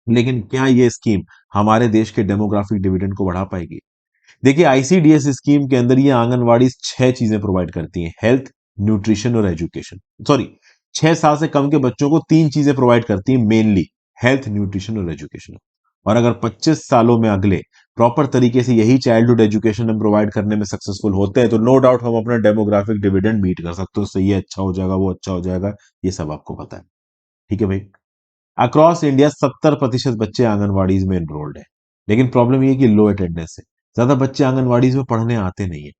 लेकिन क्या ये स्कीम हमारे देश के डेमोग्राफिक डिविडेंड को बढ़ा पाएगी? देखिए, आईसीडीएस स्कीम के अंदर ये आंगनवाड़ी 6 चीजें प्रोवाइड करती हैं, हेल्थ, न्यूट्रिशन और एजुकेशन। सॉरी, 6 साल से कम के बच्चों को 3 चीजें प्रोवाइड करती हैं मेनली, हेल्थ, न्यूट्रिशन और एजुकेशन। और अगर 25 सालों में अगले प्रॉपर तरीके से यही चाइल्डहुड एजुकेशन हम प्रोवाइड करने में सक्सेसफुल होते हैं, तो नो डाउट हम अपना डेमोग्राफिक डिविडेंड मीट कर सकते हो। उससे ये अच्छा हो जाएगा, वो अच्छा हो जाएगा, ये सब आपको पता है, ठीक है भाई। अक्रॉस इंडिया 70% बच्चे आंगनवाड़ीज में एनरोल्ड है। लेकिन प्रॉब्लम ये है कि लो अटेंडेंस है, ज्यादा बच्चे आंगनवाड़ीज में पढ़ने आते नहीं है,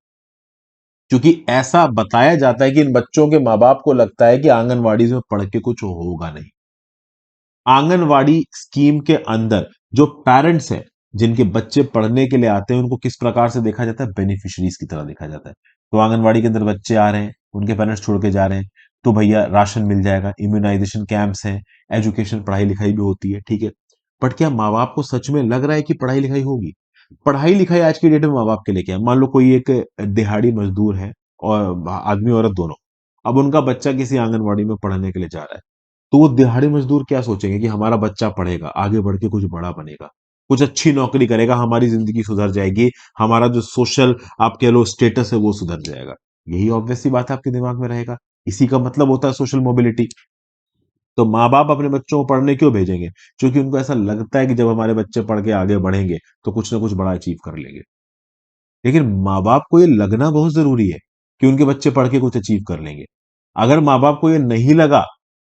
क्योंकि ऐसा बताया जाता है कि इन बच्चों के माँ बाप को लगता है कि आंगनवाड़ीज में पढ़ के कुछ होगा नहीं। आंगनवाड़ी स्कीम के अंदर जो पेरेंट्स हैं जिनके बच्चे पढ़ने के लिए आते हैं, उनको किस प्रकार से देखा जाता है? बेनिफिशरीज की तरह देखा जाता है। तो आंगनवाड़ी के अंदर बच्चे आ रहे हैं, उनके पेरेंट्स छोड़ के जा रहे हैं, तो भैया राशन मिल जाएगा, इम्यूनाइजेशन कैंप्स हैं, एजुकेशन पढ़ाई लिखाई भी होती है, ठीक है। बट क्या माँ बाप को सच में लग रहा है कि पढ़ाई लिखाई होगी? पढ़ाई लिखाई आज की डेट में माँ बाप के लिए क्या है? मान लो कोई एक दिहाड़ी मजदूर है, और आदमी औरत दोनों, अब उनका बच्चा किसी आंगनवाड़ी में पढ़ने के लिए जा रहा है, तो वो दिहाड़ी मजदूर क्या सोचेंगे कि हमारा बच्चा पढ़ेगा, आगे बढ़ के कुछ बड़ा बनेगा, कुछ अच्छी नौकरी करेगा, हमारी जिंदगी सुधर जाएगी, हमारा जो सोशल आप कह लो स्टेटस है वो सुधर जाएगा। यही ऑब्वियस सी बात है आपके दिमाग में रहेगा। इसी का मतलब होता है सोशल मोबिलिटी। तो माँ बाप अपने बच्चों को पढ़ने क्यों भेजेंगे? क्योंकि उनको ऐसा लगता है कि जब हमारे बच्चे पढ़ के आगे बढ़ेंगे तो कुछ ना कुछ बड़ा अचीव कर लेंगे। लेकिन माँ बाप को ये लगना बहुत जरूरी है कि उनके बच्चे पढ़ के कुछ अचीव कर लेंगे। अगर माँ बाप को ये नहीं लगा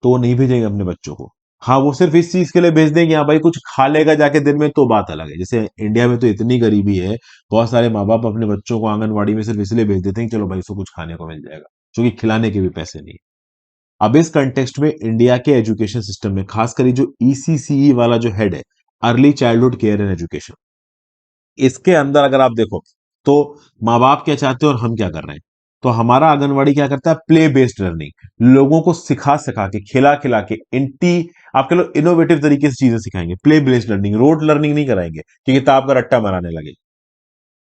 तो वो नहीं भेजेंगे अपने बच्चों को। हाँ, वो सिर्फ इस चीज के लिए भेज देंगे, हाँ भाई कुछ खा लेगा जाके दिन में, तो बात अलग है। जैसे इंडिया में तो इतनी गरीबी है, बहुत सारे माँ बाप अपने बच्चों को आंगनवाड़ी में सिर्फ इसलिए भेज देते हैं कि चलो भाई इसको कुछ खाने को मिल जाएगा, क्योंकि खिलाने के भी पैसे नहीं। अब इस कंटेक्स्ट में इंडिया के एजुकेशन सिस्टम में खासकर जो ईसीसीई वाला जो हेड है, early childhood care and education, इसके अंदर अगर आप देखो तो माँ बाप क्या चाहते हैं और हम क्या कर रहे हैं। तो हमारा आंगनवाड़ी क्या करता है? प्ले बेस्ड लर्निंग, लोगों को सिखा सिखा के, खिला खिला के, इंटी आप कह लो इनोवेटिव तरीके से चीजें सिखाएंगे। Play based learning, road learning नहीं कराएंगे कि किताब का रट्टा मारने लगे।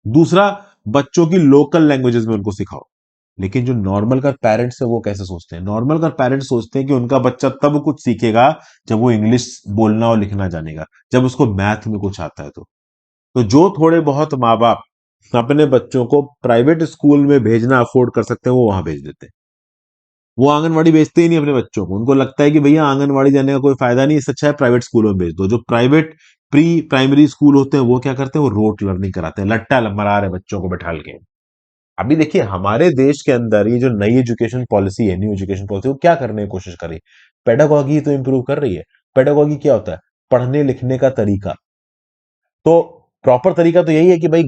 दूसरा, बच्चों की लोकल लैंग्वेजेस में उनको सिखाओ। लेकिन जो नॉर्मल का पेरेंट्स है वो कैसे सोचते हैं? नॉर्मल का पेरेंट्स सोचते हैं कि उनका बच्चा तब कुछ सीखेगा जब वो इंग्लिश बोलना और लिखना जानेगा, जब उसको मैथ में कुछ आता है। तो जो थोड़े बहुत माँ बाप अपने बच्चों को प्राइवेट स्कूल में भेजना अफोर्ड कर सकते हैं वो वहां भेज देते हैं। वो आंगनवाड़ी भेजते ही नहीं अपने बच्चों को। उनको लगता है कि भैया आंगनवाड़ी जाने का कोई फायदा नहीं, इससे अच्छा है प्राइवेट स्कूलों में भेज दो। जो प्राइवेट प्री प्राइमरी स्कूल होते हैं वो क्या करते हैं? वो रोट लर्निंग कराते हैं, लट्टा मरा रहे बच्चों को बैठाल के। अभी देखिए हमारे देश के अंदर ये जो नई एजुकेशन पॉलिसी है, न्यू एजुकेशन पॉलिसी, वो क्या करने की कोशिश कर रही है? पेडागॉगी तो इंप्रूव कर रही है। पेडागॉगी क्या होता है? पढ़ने लिखने का तरीका। तो प्रॉपर तरीका तो यही है कि भाई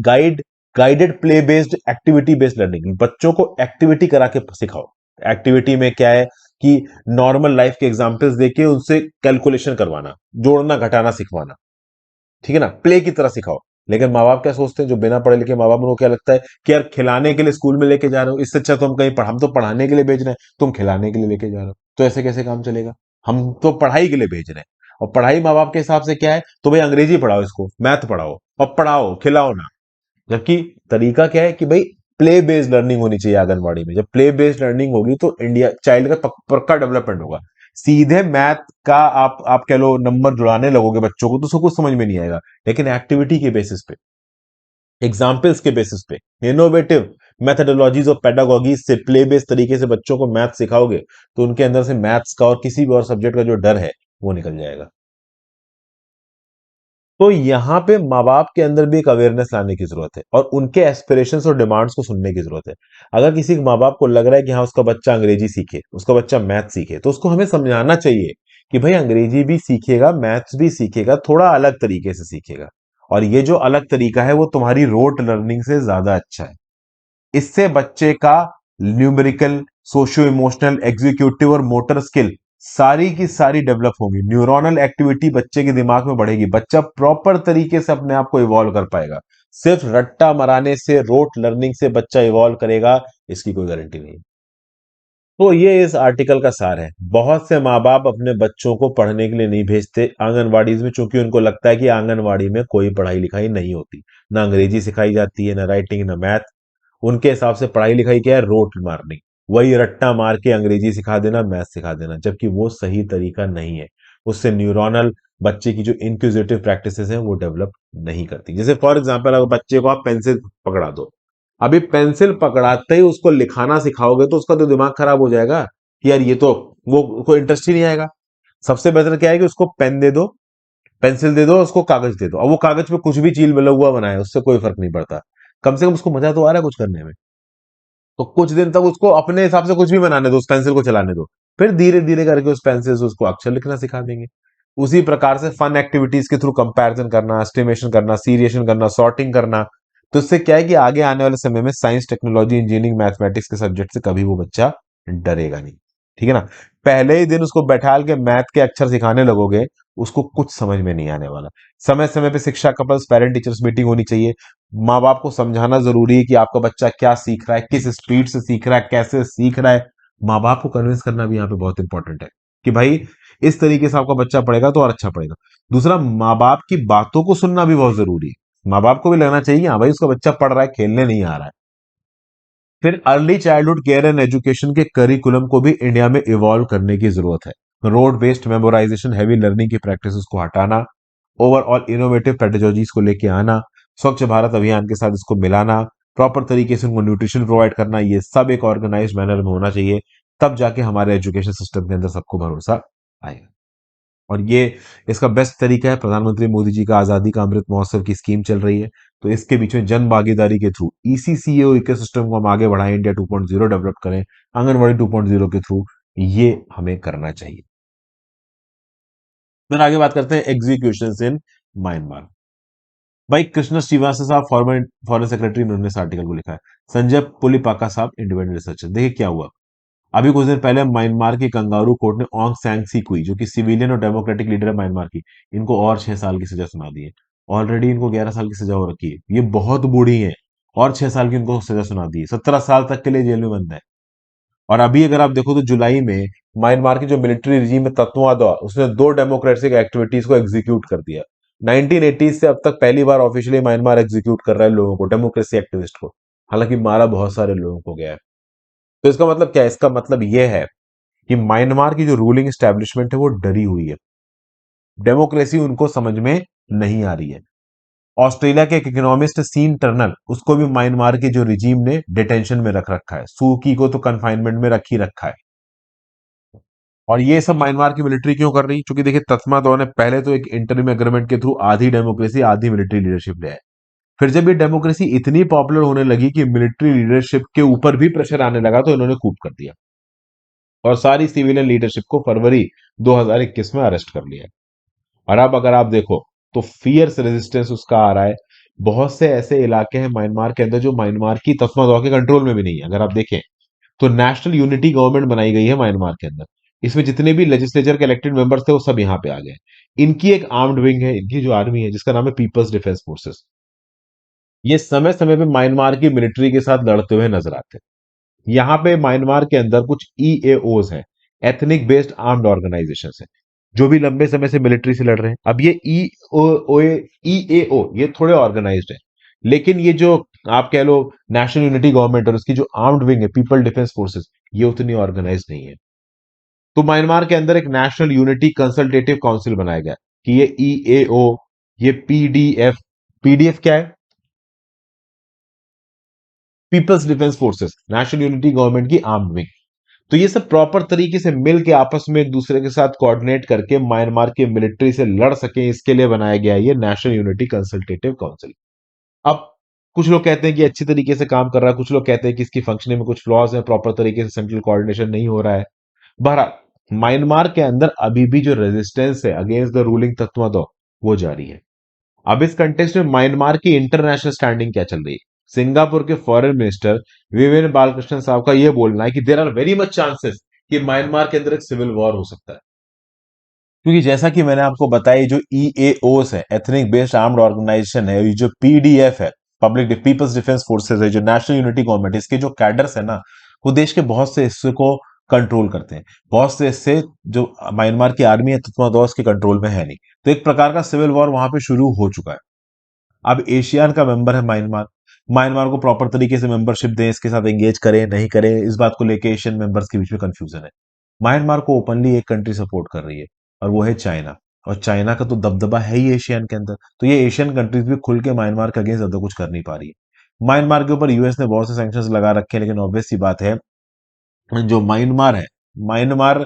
guided play based activity based learning, बच्चों को एक्टिविटी करा के सिखाओ। एक्टिविटी में क्या है कि नॉर्मल लाइफ के एग्जांपल्स देके उनसे कैलकुलेशन करवाना, जोड़ना घटाना सिखवाना, ठीक है ना, प्ले की तरह सिखाओ। लेकिन माँ बाप क्या सोचते हैं, जो बिना पढ़े लिखे माँ बाप, उनको क्या लगता है कि यार खिलाने के लिए स्कूल में लेके जा रहे हो, इससे अच्छा तो हम कहीं हम तो पढ़ाने के लिए भेज रहे हैं, तुम खिलाने के लिए लेके जा रहे हो, तो ऐसे कैसे काम चलेगा? हम तो पढ़ाई के लिए भेज रहे हैं। और पढ़ाई माँ बाप के हिसाब से क्या है? तो भाई अंग्रेजी पढ़ाओ, इसको मैथ पढ़ाओ और पढ़ाओ, खिलाओ ना। जबकि तरीका क्या है कि भाई प्ले बेस्ड लर्निंग होनी चाहिए आंगनवाड़ी में। जब प्ले बेस्ड लर्निंग होगी तो इंडिया चाइल्ड का पक्का डेवलपमेंट होगा। सीधे मैथ का आप कह लो नंबर जुड़ाने लगोगे बच्चों को तो उसको कुछ समझ में नहीं आएगा। लेकिन एक्टिविटी के बेसिस पे, एग्जाम्पल्स के बेसिस पे, इनोवेटिव मेथडोलॉजीज और पेडागॉगी से प्ले बेस्ड तरीके से बच्चों को मैथ सिखाओगे तो उनके अंदर से मैथ्स का और किसी भी और सब्जेक्ट का जो डर है वो निकल जाएगा। तो यहाँ पे माँ बाप के अंदर भी एक अवेयरनेस लाने की जरूरत है और उनके एस्पिरेशंस और डिमांड्स को सुनने की जरूरत है। अगर किसी माँ बाप को लग रहा है कि हाँ उसका बच्चा अंग्रेजी सीखे, उसका बच्चा मैथ सीखे, तो उसको हमें समझाना चाहिए कि भाई अंग्रेजी भी सीखेगा, मैथ्स भी सीखेगा, थोड़ा अलग तरीके से सीखेगा। और ये जो अलग तरीका है वो तुम्हारी रोट लर्निंग से ज्यादा अच्छा है। इससे बच्चे का न्यूमेरिकल, सोशियो इमोशनल, एग्जीक्यूटिव और मोटर स्किल सारी की सारी डेवलप होंगी। न्यूरोनल एक्टिविटी बच्चे के दिमाग में बढ़ेगी, बच्चा प्रॉपर तरीके से अपने आप को इवॉल्व कर पाएगा। सिर्फ रट्टा मराने से, रोट लर्निंग से बच्चा इवॉल्व करेगा, इसकी कोई गारंटी नहीं। तो ये इस आर्टिकल का सार है। बहुत से माँ बाप अपने बच्चों को पढ़ने के लिए नहीं भेजते आंगनवाड़ीज में, चूंकि उनको लगता है कि आंगनवाड़ी में कोई पढ़ाई लिखाई नहीं होती, ना अंग्रेजी सिखाई जाती है, ना राइटिंग, ना मैथ। उनके हिसाब से पढ़ाई लिखाई क्या है? रोट मारनी। वही रट्टा मार के अंग्रेजी सिखा देना, मैथ सिखा देना, जबकि वो सही तरीका नहीं है। उससे न्यूरोनल, बच्चे की जो इंक्विजिटिव प्रैक्टिसेस हैं वो डेवलप नहीं करती। जैसे फॉर एग्जांपल अगर बच्चे को आप पेंसिल पकड़ा दो, अभी पेंसिल पकड़ाते ही उसको लिखाना सिखाओगे तो उसका तो दिमाग खराब हो जाएगा कि यार ये तो, वो कोई इंटरेस्ट ही नहीं आएगा। सबसे बेहतर क्या है कि उसको पेन दे दो, पेंसिल दे दो, उसको कागज दे दो, और वो कागज पे कुछ भी चील मिला हुआ बनाए, उससे कोई फर्क नहीं पड़ता। कम से कम उसको मजा तो आ रहा है कुछ करने में। तो कुछ दिन तक उसको अपने हिसाब से कुछ भी बनाने दो, उस पेंसिल को चलाने दो। फिर धीरे धीरे करके उस पेंसिल से उसको अक्षर लिखना सिखा देंगे। उसी प्रकार से फन एक्टिविटीज के थ्रू कंपैरिजन करना, एस्टिमेशन करना, सीरिएशन करना, सॉर्टिंग करना। तो इससे क्या है कि आगे आने वाले समय में साइंस, टेक्नोलॉजी, इंजीनियरिंग, मैथमेटिक्स के सब्जेक्ट से कभी वो बच्चा डरेगा नहीं। ठीक है ना? पहले ही दिन उसको बैठाल के मैथ के अक्षर सिखाने लगोगे, उसको कुछ समझ में नहीं आने वाला। समय समय पे शिक्षा कपल्स, पेरेंट टीचर्स मीटिंग होनी चाहिए। माँ बाप को समझाना जरूरी है कि आपका बच्चा क्या सीख रहा है, किस स्पीड से सीख रहा है, कैसे सीख रहा है। माँ बाप को कन्विंस करना भी यहाँ पे बहुत इंपॉर्टेंट है कि भाई इस तरीके से आपका बच्चा पढ़ेगा तो और अच्छा पढ़ेगा। दूसरा, माँ बाप की बातों को सुनना भी बहुत जरूरी है। माँ बाप को भी लगना चाहिए हाँ भाई उसका बच्चा पढ़ रहा है, खेलने नहीं आ रहा है। फिर early childhood care and education के करिकुलम को भी इंडिया में इवॉल्व करने की जरूरत है। Road based memorisation, heavy learning की प्रैक्टिस को हटाना, ओवरऑल इनोवेटिव पेडागोजीज को लेके आना, स्वच्छ भारत अभियान के साथ इसको मिलाना, प्रॉपर तरीके से उनको न्यूट्रिशन प्रोवाइड करना, ये सब एक ऑर्गेनाइज मैनर में होना चाहिए। तब जाके हमारे एजुकेशन सिस्टम के अंदर सबको भरोसा आएगा। और ये इसका बेस्ट तरीका है, प्रधानमंत्री मोदी जी का आजादी का अमृत महोत्सव की स्कीम चल रही है। तो इसके बीच में जन भागीदारी के थ्रू ईसीसीओ इकोसिस्टम को हम आगे बढ़ाएं, इंडिया 2.0 डेवलप करें, आंगनबाड़ी 2.0 के थ्रू, ये हमें करना चाहिए। फिर आगे बात करते हैं एग्जीक्यूशन इन म्यांमार। भाई कृष्ण श्रीवास्तव साहब फॉरन फॉरेन सेक्रेटरी, उन्होंने इस आर्टिकल को लिखा है। संजय पुलिपाका साहब इंडिपेंडेंट रिसर्चर। देखिए क्या हुआ। अभी कुछ दिन पहले म्यांमार की कंगारू कोर्ट ने ओंग सैंग सीकुई, जो कि सिविलियन और डेमोक्रेटिक लीडर है म्यांमार की, इनको और 6 साल की सजा सुना दी है। ऑलरेडी इनको 11 साल की सजा हो रखी है, ये बहुत बूढ़ी है। और 6 साल की इनको सजा सुना दी है, 17 साल तक के लिए जेल में बंद है। और अभी अगर आप देखो तो जुलाई में म्यांमार की जो मिलिट्री रिजीम है तत्वादा, उसने 2 डेमोक्रेटिक एक्टिविटीज को एग्जीक्यूट कर दिया। 1980 से अब तक पहली बार ऑफिशियली म्यांमार एग्जीक्यूट कर रहा है लोगों को, डेमोक्रेसी एक्टिविस्ट को। हालांकि मारा बहुत सारे लोगों को गया है। तो इसका मतलब क्या है? इसका मतलब यह है कि म्यांमार की जो रूलिंग एस्टेब्लिशमेंट है वो डरी हुई है, डेमोक्रेसी उनको समझ में नहीं आ रही है। ऑस्ट्रेलिया के एक इकोनॉमिस्ट सीन टर्नल, उसको भी म्यांमार के जो रिजीम ने डिटेंशन में रख रखा है, सूकी को तो कन्फाइनमेंट में रख ही रखा है। और ये सब म्यांमार की मिलिट्री क्यों कर रही है? क्योंकि देखिए तस्मा ने पहले तो एक इंटरिम एग्रीमेंट के थ्रू आधी डेमोक्रेसी आधी मिलिट्री लीडरशिप ले आए। फिर जब ये डेमोक्रेसी इतनी पॉपुलर होने लगी कि मिलिट्री लीडरशिप के ऊपर भी प्रेशर आने लगा, तो इन्होंने कूप कर दिया और सारी सिविलियन लीडरशिप को फरवरी 2021 में अरेस्ट कर लिया। और अब अगर आप देखो तो फियर्स रेजिस्टेंस उसका आ रहा है। बहुत से ऐसे इलाके हैं म्यांमार के अंदर जो म्यांमार की तस्मा के कंट्रोल में भी नहीं है। अगर आप देखें तो नेशनल यूनिटी गवर्नमेंट बनाई गई है म्यांमार के अंदर। इसमें जितने भी लेजिस्लेचर के इलेक्टेड मेंबर्स थे वो सब यहाँ पे आ गए। इनकी एक आर्म्ड विंग है, इनकी जो आर्मी है जिसका नाम है पीपल्स डिफेंस फोर्सेस। ये समय समय पे म्यांमार की मिलिट्री के साथ लड़ते हुए नजर आते हैं। यहाँ पे म्यांमार के अंदर कुछ ईएओस हैं, एथनिक बेस्ड आर्म्ड ऑर्गेनाइजेशन है, जो भी लंबे समय से मिलिट्री से लड़ रहे हैं। अब ये ईएओ ये थोड़े ऑर्गेनाइज्ड है, लेकिन ये जो आप कह लो नेशनल यूनिटी गवर्नमेंट और उसकी जो आर्म्ड विंग है पीपल डिफेंस फोर्सेस, ये उतनी ऑर्गेनाइज नहीं है। तो म्यांमार के अंदर एक नेशनल यूनिटी कंसल्टेटिव काउंसिल बनाया गया कि ये ईएओ, ये पीडीएफ, पीडीएफ क्या है? People's defence forces, national unity government की आर्म्ड विंग। तो ये सब प्रॉपर तरीके से मिल के आपस में एक दूसरे के साथ कोऑर्डिनेट करके म्यांमार की मिलिट्री से लड़ सके, इसके लिए बनाया गया है ये नेशनल यूनिटी कंसल्टेटिव काउंसिल। अब कुछ लोग कहते हैं कि अच्छी तरीके से काम कर रहा है, कुछ लोग कहते हैं कि इसकी फंक्शनिंग में कुछ फ्लॉज है, प्रॉपर तरीके से सेंट्रल कोऑर्डिनेशन नहीं हो रहा है। बहरहाल म्यांमार के अंदर अभी भी जो रेजिस्टेंस है अगेंस्ट द रूलिंग तत्वादो वो जारी है। अब इस कंटेक्स्ट में म्यांमार की इंटरनेशनल स्टैंडिंग क्या चल रही है? सिंगापुर के फॉरेन मिनिस्टर विवियन बालकृष्णन साहब का यह बोलना है कि there are very much chances कि म्यांमार के अंदर एक सिविल वॉर हो सकता है। क्योंकि जैसा कि मैंने आपको बताया, ये जो ईएओस है, एथनिक बेस्ड आर्म्ड ऑर्गेनाइजेशन है, ये जो पीडीएफ है, पब्लिक पीपल्स डिफेंस फोर्सेस है, जो नेशनल यूनिटी गवर्नमेंट, इसके जो कैडर्स है ना, वो देश के बहुत से हिस्से को कंट्रोल करते हैं। बहुत से हिस्से जो म्यांमार की आर्मी है तत्वादौस के कंट्रोल में है नहीं। तो एक प्रकार का सिविल वॉर वहां पे शुरू हो चुका है। अब एशियान का मेंबर है म्यांमार। म्यांमार को प्रॉपर तरीके से मेंबरशिप दें, इसके साथ एंगेज करें नहीं करें, इस बात को लेके एशियन मेंबर्स के बीच में कंफ्यूजन है। म्यांमार को ओपनली एक कंट्री सपोर्ट कर रही है और वो है चाइना। और चाइना का तो दबदबा है ही एशियन के अंदर, तो ये एशियन कंट्रीज भी खुल के म्यांमार के अगेंस्ट ज्यादा कुछ कर नहीं पा रही है। म्यांमार के ऊपर यूएस ने बहुत से सैंक्शंस लगा रखे हैं, लेकिन ऑब्वियस सी बात है जो म्यांमार है, म्यांमार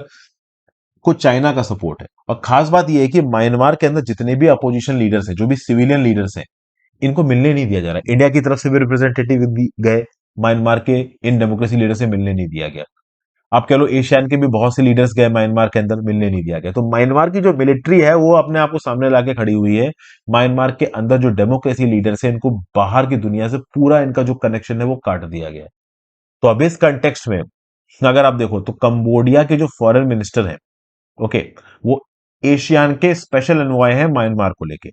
को चाइना का सपोर्ट है। और खास बात यह है कि म्यांमार के अंदर जितने भी अपोजिशन लीडर्स हैं, जो भी सिविलियन लीडर्स हैं, इनको मिलने नहीं दिया जा रहा। इंडिया की तरफ से भी रिप्रेजेंटेटिव गए, म्यांमार के इन डेमोक्रेसी लीडर से मिलने नहीं दिया गया। आप कह लो एशियन के भी बहुत से लीडर्स गए म्यांमार के अंदर, मिलने नहीं दिया गया। तो म्यांमार की जो मिलिट्री है वो अपने आप को सामने लाके खड़ी हुई है। म्यांमार के अंदर जो डेमोक्रेसी लीडर्स है, इनको बाहर की दुनिया से पूरा इनका जो कनेक्शन है वो काट दिया गया है। तो अब इस कंटेक्स्ट में अगर आप देखो तो कंबोडिया के जो फॉरेन मिनिस्टर हैं, ओके, वो एशियान के स्पेशल एनवॉय है म्यांमार को लेके।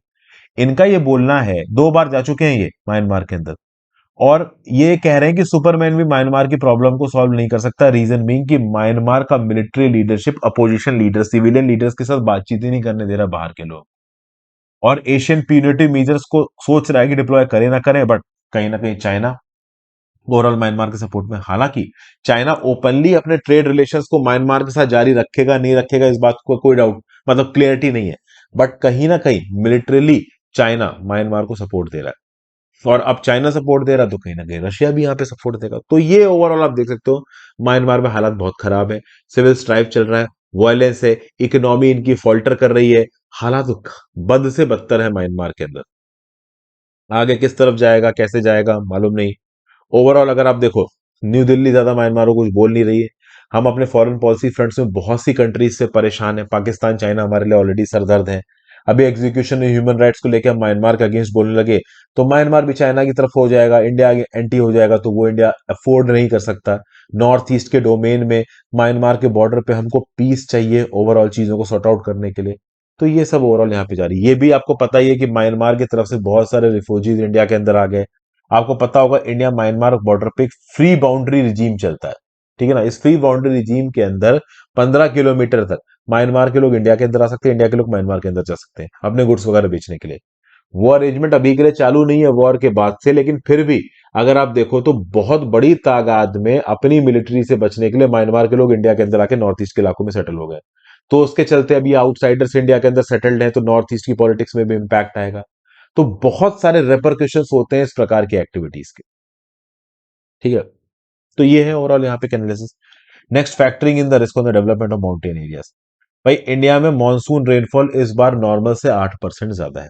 इनका ये बोलना है, 2 बार जा चुके हैं ये म्यांमार के अंदर, और ये कह रहे हैं कि सुपरमैन भी म्यांमार की प्रॉब्लम को सॉल्व नहीं कर सकता। रीजन बीइंग कि म्यांमार का military leadership opposition leader, civilian leaders के साथ बातचीत ही नहीं करने दे रहा बाहर के लोग, और एशियन प्यूनिटिव मेजर्स को सोच रहा है कि डिप्लॉय करे ना करे, बट कहीं ना कहीं चाइना ओवरऑल म्यांमार के सपोर्ट में। हालांकि चाइना ओपनली अपने ट्रेड रिलेशंस को म्यांमार के साथ जारी रखेगा नहीं रखेगा, इस बात को कोई डाउट मतलब क्लियरिटी नहीं है, बट कहीं ना कहीं मिलिट्रीली चाइना म्यांमार को सपोर्ट दे रहा है। और अब चाइना सपोर्ट दे रहा है तो कहीं ना कहीं रशिया भी यहाँ पे सपोर्ट देगा। तो ये ओवरऑल आप देख सकते हो म्यांमार में हालात बहुत खराब है, सिविल स्ट्राइक चल रहा है, वायलेंस है, इकोनॉमी इनकी फॉल्टर कर रही है। हालात बद से बदतर है म्यांमार के अंदर। आगे किस तरफ जाएगा कैसे जाएगा मालूम नहीं। ओवरऑल अगर आप देखो, न्यू दिल्ली ज्यादा म्यांमार को कुछ बोल नहीं रही है। हम अपने फॉरेन पॉलिसी फ्रंट्स में बहुत सी कंट्रीज से परेशान है, पाकिस्तान चाइना हमारे लिए ऑलरेडी सरदर्द है। अभी एग्जीक्यूशन में ह्यूमन राइट्स को लेकर हम म्यांमार के अगेंस्ट बोलने लगे तो म्यांमार भी चाइना की तरफ हो जाएगा, इंडिया एंटी हो जाएगा, तो वो इंडिया अफोर्ड नहीं कर सकता। नॉर्थ ईस्ट के डोमेन में म्यांमार के बॉर्डर पे हमको पीस चाहिए ओवरऑल चीजों को सॉर्ट आउट करने के लिए। तो ये सब ओवरऑल यहाँ पे जा रही है। ये भी आपको पता ही है कि म्यांमार की तरफ से बहुत सारे रिफ्यूजीज इंडिया के अंदर आ गए। आपको पता होगा इंडिया म्यांमार बॉर्डर पे एक फ्री बाउंड्री रिजीम चलता है, ठीक है ना। इस फ्री बाउंड्री रिजीम के अंदर 15 किलोमीटर तक म्यांमार के लोग इंडिया के अंदर आ सकते हैं, इंडिया के लोग म्यांमार के अंदर जा सकते हैं अपने गुड्स वगैरह बेचने के लिए। वो अरेंजमेंट अभी के लिए चालू नहीं है वॉर के बाद से, लेकिन फिर भी अगर आप देखो तो बहुत बड़ी तादाद में अपनी मिलिट्री से बचने के लिए म्यांमार के लोग इंडिया के अंदर आके नॉर्थ ईस्ट के इलाकों में सेटल हो गए। तो उसके चलते अभी आउटसाइडर्स इंडिया के अंदर सेटल्ड हैं, तो नॉर्थ ईस्ट की पॉलिटिक्स में भी इम्पैक्ट आएगा। तो बहुत सारे रेपरकशंस होते हैं इस प्रकार की एक्टिविटीज के। ठीक है, तो ये है ओवरऑल यहाँ पे analysis. Next, factoring in the risk on the development of mountain areas. भाई इंडिया में मानसून रेनफॉल इस बार नॉर्मल से 8% ज्यादा है।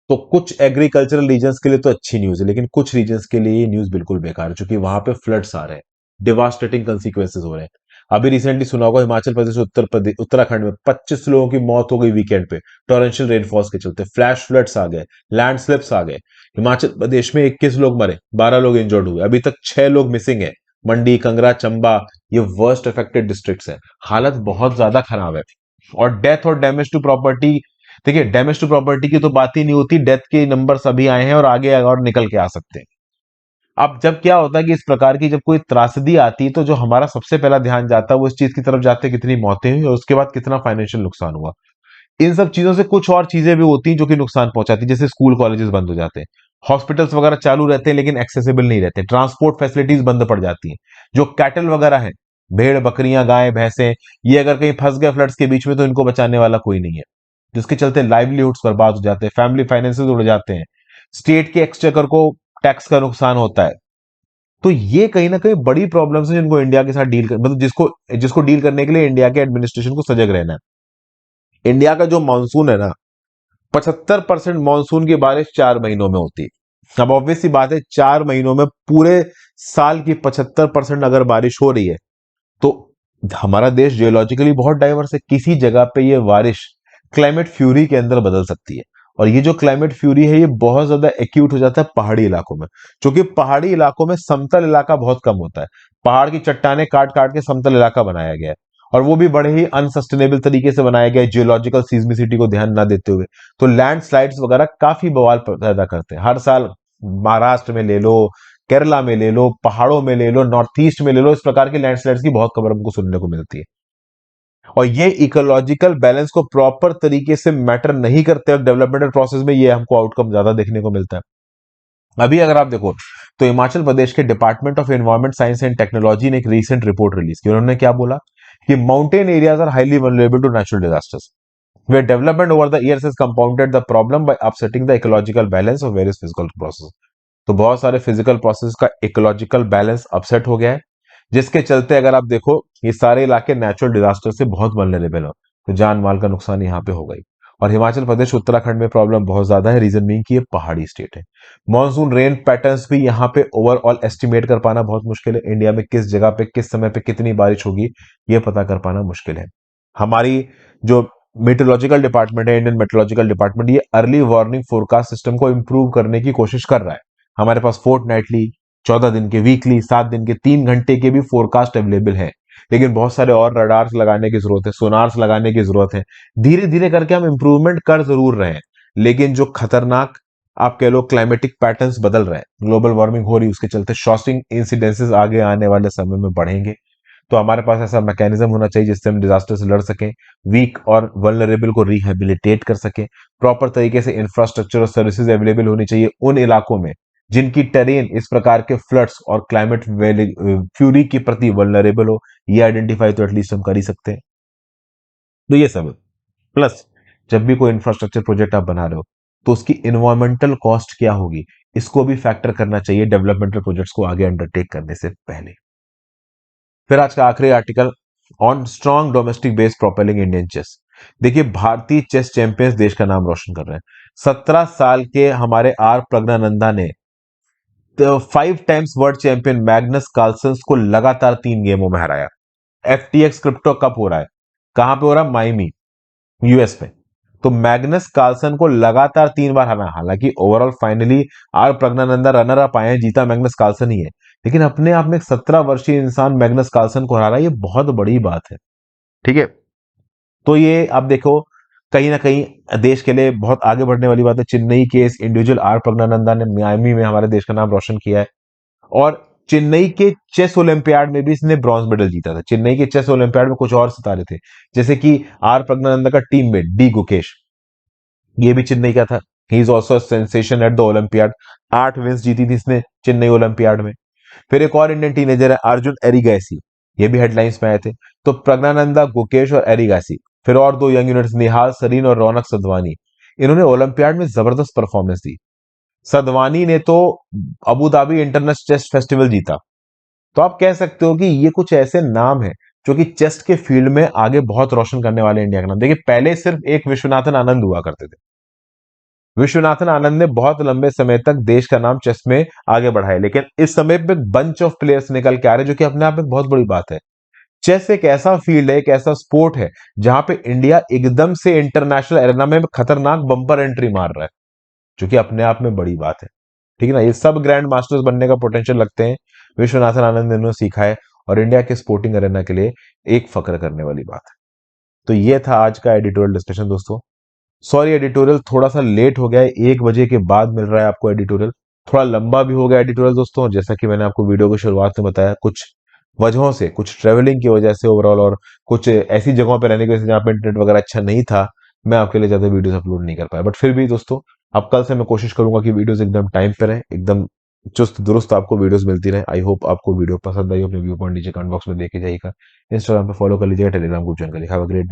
तो कुछ एग्रीकल्चरल रीजन्स के लिए तो अच्छी न्यूज है, लेकिन कुछ रीजन्स के लिए ये न्यूज बिल्कुल बेकार है, क्योंकि वहां पे फ्लड्स आ रहे हैं, डिवास्टेटिंग कंसिक्वेंसेस हो रहे हैं। अभी रिसेंटली सुना होगा हिमाचल प्रदेश, उत्तर प्रदेश, उत्तराखंड में 25 लोगों की मौत हो गई वीकेंड पे, टॉरेंशियल रेनफॉल्स के चलते। फ्लैश फ्लड्स आ गए, लैंडस्लिप्स आ गए। हिमाचल प्रदेश में 21 लोग मरे, 12 लोग इंजर्ड हुए, अभी तक 6 लोग मिसिंग है। मंडी, कंगरा, चंबा, ये वर्स्ट अफेक्टेड डिस्ट्रिक्ट्स हैं। हालत बहुत ज्यादा खराब है। और डेथ और डैमेज टू प्रॉपर्टी, देखिए डैमेज टू प्रॉपर्टी की तो बात ही नहीं होती, डेथ के नंबर अभी आए हैं और आगे और निकल के आ सकते हैं। अब जब क्या होता है कि इस प्रकार की जब कोई त्रासदी आती है, तो जो हमारा सबसे पहला ध्यान जाता है वो इस चीज की तरफ जाते हैं कितनी मौतें हुई और उसके बाद कितना फाइनेंशियल नुकसान हुआ। इन सब चीजों से कुछ और चीजें भी होती हैं जो कि नुकसान पहुंचाती है, जैसे स्कूल कॉलेजेस बंद हो जाते हैं, हॉस्पिटल्स वगैरह चालू रहते हैं लेकिन एक्सेसिबल नहीं रहते, ट्रांसपोर्ट फैसिलिटीज बंद पड़ जाती हैं। जो कैटल वगैरह है, भेड़ बकरियां गाय भैंसे, ये अगर कहीं फंस गए फ्लड्स के बीच में तो इनको बचाने वाला कोई नहीं है, जिसके चलते लाइवलीहुड्स बर्बाद हो जाते हैं, फैमिली फाइनेंसेस उड़ जाते हैं, स्टेट के एक्सचेकर को टैक्स का नुकसान होता है। तो ये कहीं ना कहीं बड़ी प्रॉब्लम्स है जिनको इंडिया के साथ डील कर, मतलब जिसको जिसको डील करने के लिए इंडिया के एडमिनिस्ट्रेशन को सजग रहना है। इंडिया का जो मानसून है ना, 75% मानसून की बारिश 4 महीनों में होती है। अब ऑब्वियस सी बात है, 4 महीनों में पूरे साल की 75% अगर बारिश हो रही है, तो हमारा देश जियोलॉजिकली बहुत डाइवर्स है। किसी जगह पे ये बारिश क्लाइमेट फ्यूरी के अंदर बदल सकती है। और ये जो क्लाइमेट फ्यूरी है, ये बहुत ज्यादा एक्यूट हो जाता है पहाड़ी इलाकों में, क्योंकि पहाड़ी इलाकों में समतल इलाका बहुत कम होता है। पहाड़ की चट्टाने काट काट के समतल इलाका बनाया गया है, और वो भी बड़े ही अनसस्टेनेबल तरीके से बनाया गया है, जियोलॉजिकल सीज्मिसिटी को ध्यान ना देते हुए। तो लैंड स्लाइड्स वगैरह काफी बवाल पैदा करते हैं हर साल। महाराष्ट्र में ले लो, केरला में ले लो, पहाड़ों में ले लो, नॉर्थ ईस्ट में ले लो, इस प्रकार की लैंडस्लाइड्स की बहुत खबर हमको सुनने को मिलती है। और ये इकोलॉजिकल बैलेंस को प्रॉपर तरीके से मैटर नहीं करते, डेवलपमेंटल प्रोसेस में ये हमको आउटकम ज्यादा देखने को मिलता है। अभी अगर आप देखो तो हिमाचल प्रदेश के department of environment science and technology ने एक रीसेंट रिपोर्ट रिलीज की। उन्होंने क्या बोला कि mountain areas are highly vulnerable to natural disasters, where development over the years has compounded the problem by upsetting the ecological balance of various physical processes। तो बहुत सारे फिजिकल प्रोसेस का ecological balance upset हो गया है, जिसके चलते अगर आप देखो ये सारे इलाके नेचुरल डिजास्टर से बहुत वल्नरेबल हो, तो जान माल का नुकसान यहाँ पे हो गई। और हिमाचल प्रदेश, उत्तराखंड में प्रॉब्लम बहुत ज्यादा है, रीजन बीइंग कि ये पहाड़ी स्टेट है। मॉनसून रेन पैटर्न्स भी यहाँ पे ओवरऑल एस्टिमेट कर पाना बहुत मुश्किल है। इंडिया में किस जगह पे किस समय पे कितनी बारिश होगी, ये पता कर पाना मुश्किल है। हमारी जो मेट्रोलॉजिकल डिपार्टमेंट है, इंडियन मेट्रोलॉजिकल डिपार्टमेंट, ये अर्ली वार्निंग फोरकास्ट सिस्टम को इंप्रूव करने की कोशिश कर रहा है। हमारे पास फोर्टनाइटली, 14 दिन के, वीकली, 7 दिन के, 3 घंटे के भी फोरकास्ट अवेलेबल है। लेकिन बहुत सारे और रडार्स लगाने की जरूरत है, सोनार्स लगाने की जरूरत है। धीरे धीरे करके हम इंप्रूवमेंट कर जरूर रहे हैं, लेकिन जो खतरनाक आप कह लो क्लाइमेटिक पैटर्न्स बदल रहे हैं, ग्लोबल वार्मिंग हो रही है, उसके चलते शॉर्टिंग इंसिडेंसेस आगे आने वाले समय में बढ़ेंगे। तो हमारे पास ऐसा मैकेनिज्म होना चाहिए जिससे हम डिजास्टर से लड़ सकें, वीक और वल्नरेबल को रिहेबिलिटेट कर सकें। प्रॉपर तरीके से इंफ्रास्ट्रक्चर और सर्विसेज अवेलेबल होनी चाहिए उन इलाकों में जिनकी टेरेन इस प्रकार के फ्लड्स और क्लाइमेट फ्यूरी के प्रति वल्नरेबल हो। ये आइडेंटिफाई तो एटलीस्ट हम कर ही सकते हैं। तो ये सब प्लस, जब भी कोई इंफ्रास्ट्रक्चर प्रोजेक्ट आप बना रहे हो, तो उसकी इन्वायरमेंटल कॉस्ट क्या होगी, इसको भी फैक्टर करना चाहिए डेवलपमेंटल प्रोजेक्ट्स को आगे अंडरटेक करने से पहले। फिर आज का आखिरी article, on strong domestic base propelling Indian chess. देखिए भारतीय चेस चैंपियंस देश का नाम रोशन कर रहे हैं। 17 साल के हमारे आर प्रज्ञानंदा ने 5 times world champion Magnus Carlsen को लगातार 3 गेमों में हराया। एफटीएक्स क्रिप्टो कप हो रहा है, कहां पे हो रहा है, माइमी, यूएस में। तो मैग्नस कार्लसन को लगातार 3 बार हराना, हालांकि overall finally R Praggnanandhaa runner up आए हैं, जीता मैग्नस कार्लसन ही है, लेकिन अपने आप में एक 17 वर्षीय इंसान मैग्नस कार्लसन को हरा रहा है, ये बहुत बड़ी बात है। ठीक है, तो ये आप देखो कहीं ना कहीं देश के लिए बहुत आगे बढ़ने वाली बात है। चेन्नई के इस इंडिविजुअल आर प्रज्ञानंदा ने मियामी में हमारे देश का नाम रोशन किया है, और चेन्नई के चेस ओलंपियाड में भी इसने ब्रॉन्ज मेडल जीता था। चेन्नई के चेस ओलंपियाड में कुछ और सितारे थे, जैसे कि आर प्रज्ञानंदा का टीममेट डी गुकेश, ये भी चेन्नई का था। He is also sensation at the Olympiad. 8 wins जीती थी इसने चेन्नई ओलंपियाड में। फिर एक और इंडियन टीनेजर है अर्जुन एरिगैसी, ये भी हेडलाइंस में आए थे। तो प्रज्ञानंदा गुकेश और एरिगैसी, फिर और दो यंग यूनिट्स निहाल सरीन और रौनक सदवानी, इन्होंने ओलंपियाड में जबरदस्त परफॉर्मेंस दी। सदवानी ने तो Abu Dhabi international chess festival जीता। तो आप कह सकते हो कि ये कुछ ऐसे नाम हैं जो कि चेस के फील्ड में आगे बहुत रोशन करने वाले इंडिया का नाम। देखिए पहले सिर्फ एक विश्वनाथन आनंद हुआ करते थे। विश्वनाथन आनंद ने बहुत लंबे समय तक देश का नाम चेस में आगे बढ़ाया, लेकिन इस समय पे बंच ऑफ प्लेयर्स निकल के आ रहे हैं, जो कि अपने आप में बहुत बड़ी बात है। चेस एक ऐसा फील्ड है, एक ऐसा स्पोर्ट है जहां पे इंडिया एकदम से इंटरनेशनल एरेना में खतरनाक बम्पर एंट्री मार रहा है, जो कि अपने आप में बड़ी बात है। ठीक है ना, ये सब ग्रैंड मास्टर्स बनने का पोटेंशियल रखते हैं। विश्वनाथन आनंद ने इन्होंने सीखा है और इंडिया के स्पोर्टिंग एरेना के लिए एक फक्र करने वाली बात है। तो ये था आज का एडिटोरियल डिस्कशन दोस्तों। सॉरी एडिटोरियल थोड़ा सा लेट हो गया है, 1 बजे के बाद मिल रहा है आपको एडिटोरियल। थोड़ा लंबा भी हो गया एडिटोरियल दोस्तों, और जैसा कि मैंने आपको वीडियो की शुरुआत में बताया, कुछ वजहों से, कुछ ट्रेवलिंग की वजह से ओवरऑल, और कुछ ऐसी जगहों पर रहने की वजह से जहाँ पे इंटरनेट वगैरह अच्छा नहीं था, मैं आपके लिए ज्यादा वीडियोस अपलोड नहीं कर पाया। बट फिर भी दोस्तों, अब कल से मैं कोशिश करूंगा कि वीडियोस एकदम टाइम पे रहे, एकदम चुस्त दुरुस्त आपको वीडियोस मिलती रहे। आई होप आपको वीडियो पसंद आई। अपने व्यू पॉइंट नीचे कमेंट बॉक्स में देके जाइएगा। इंस्टाग्राम पे फॉलो कर लीजिएगा, टेलीग्राम ग्रुप ज्वाइन कर लीजिएगा। Have a great day.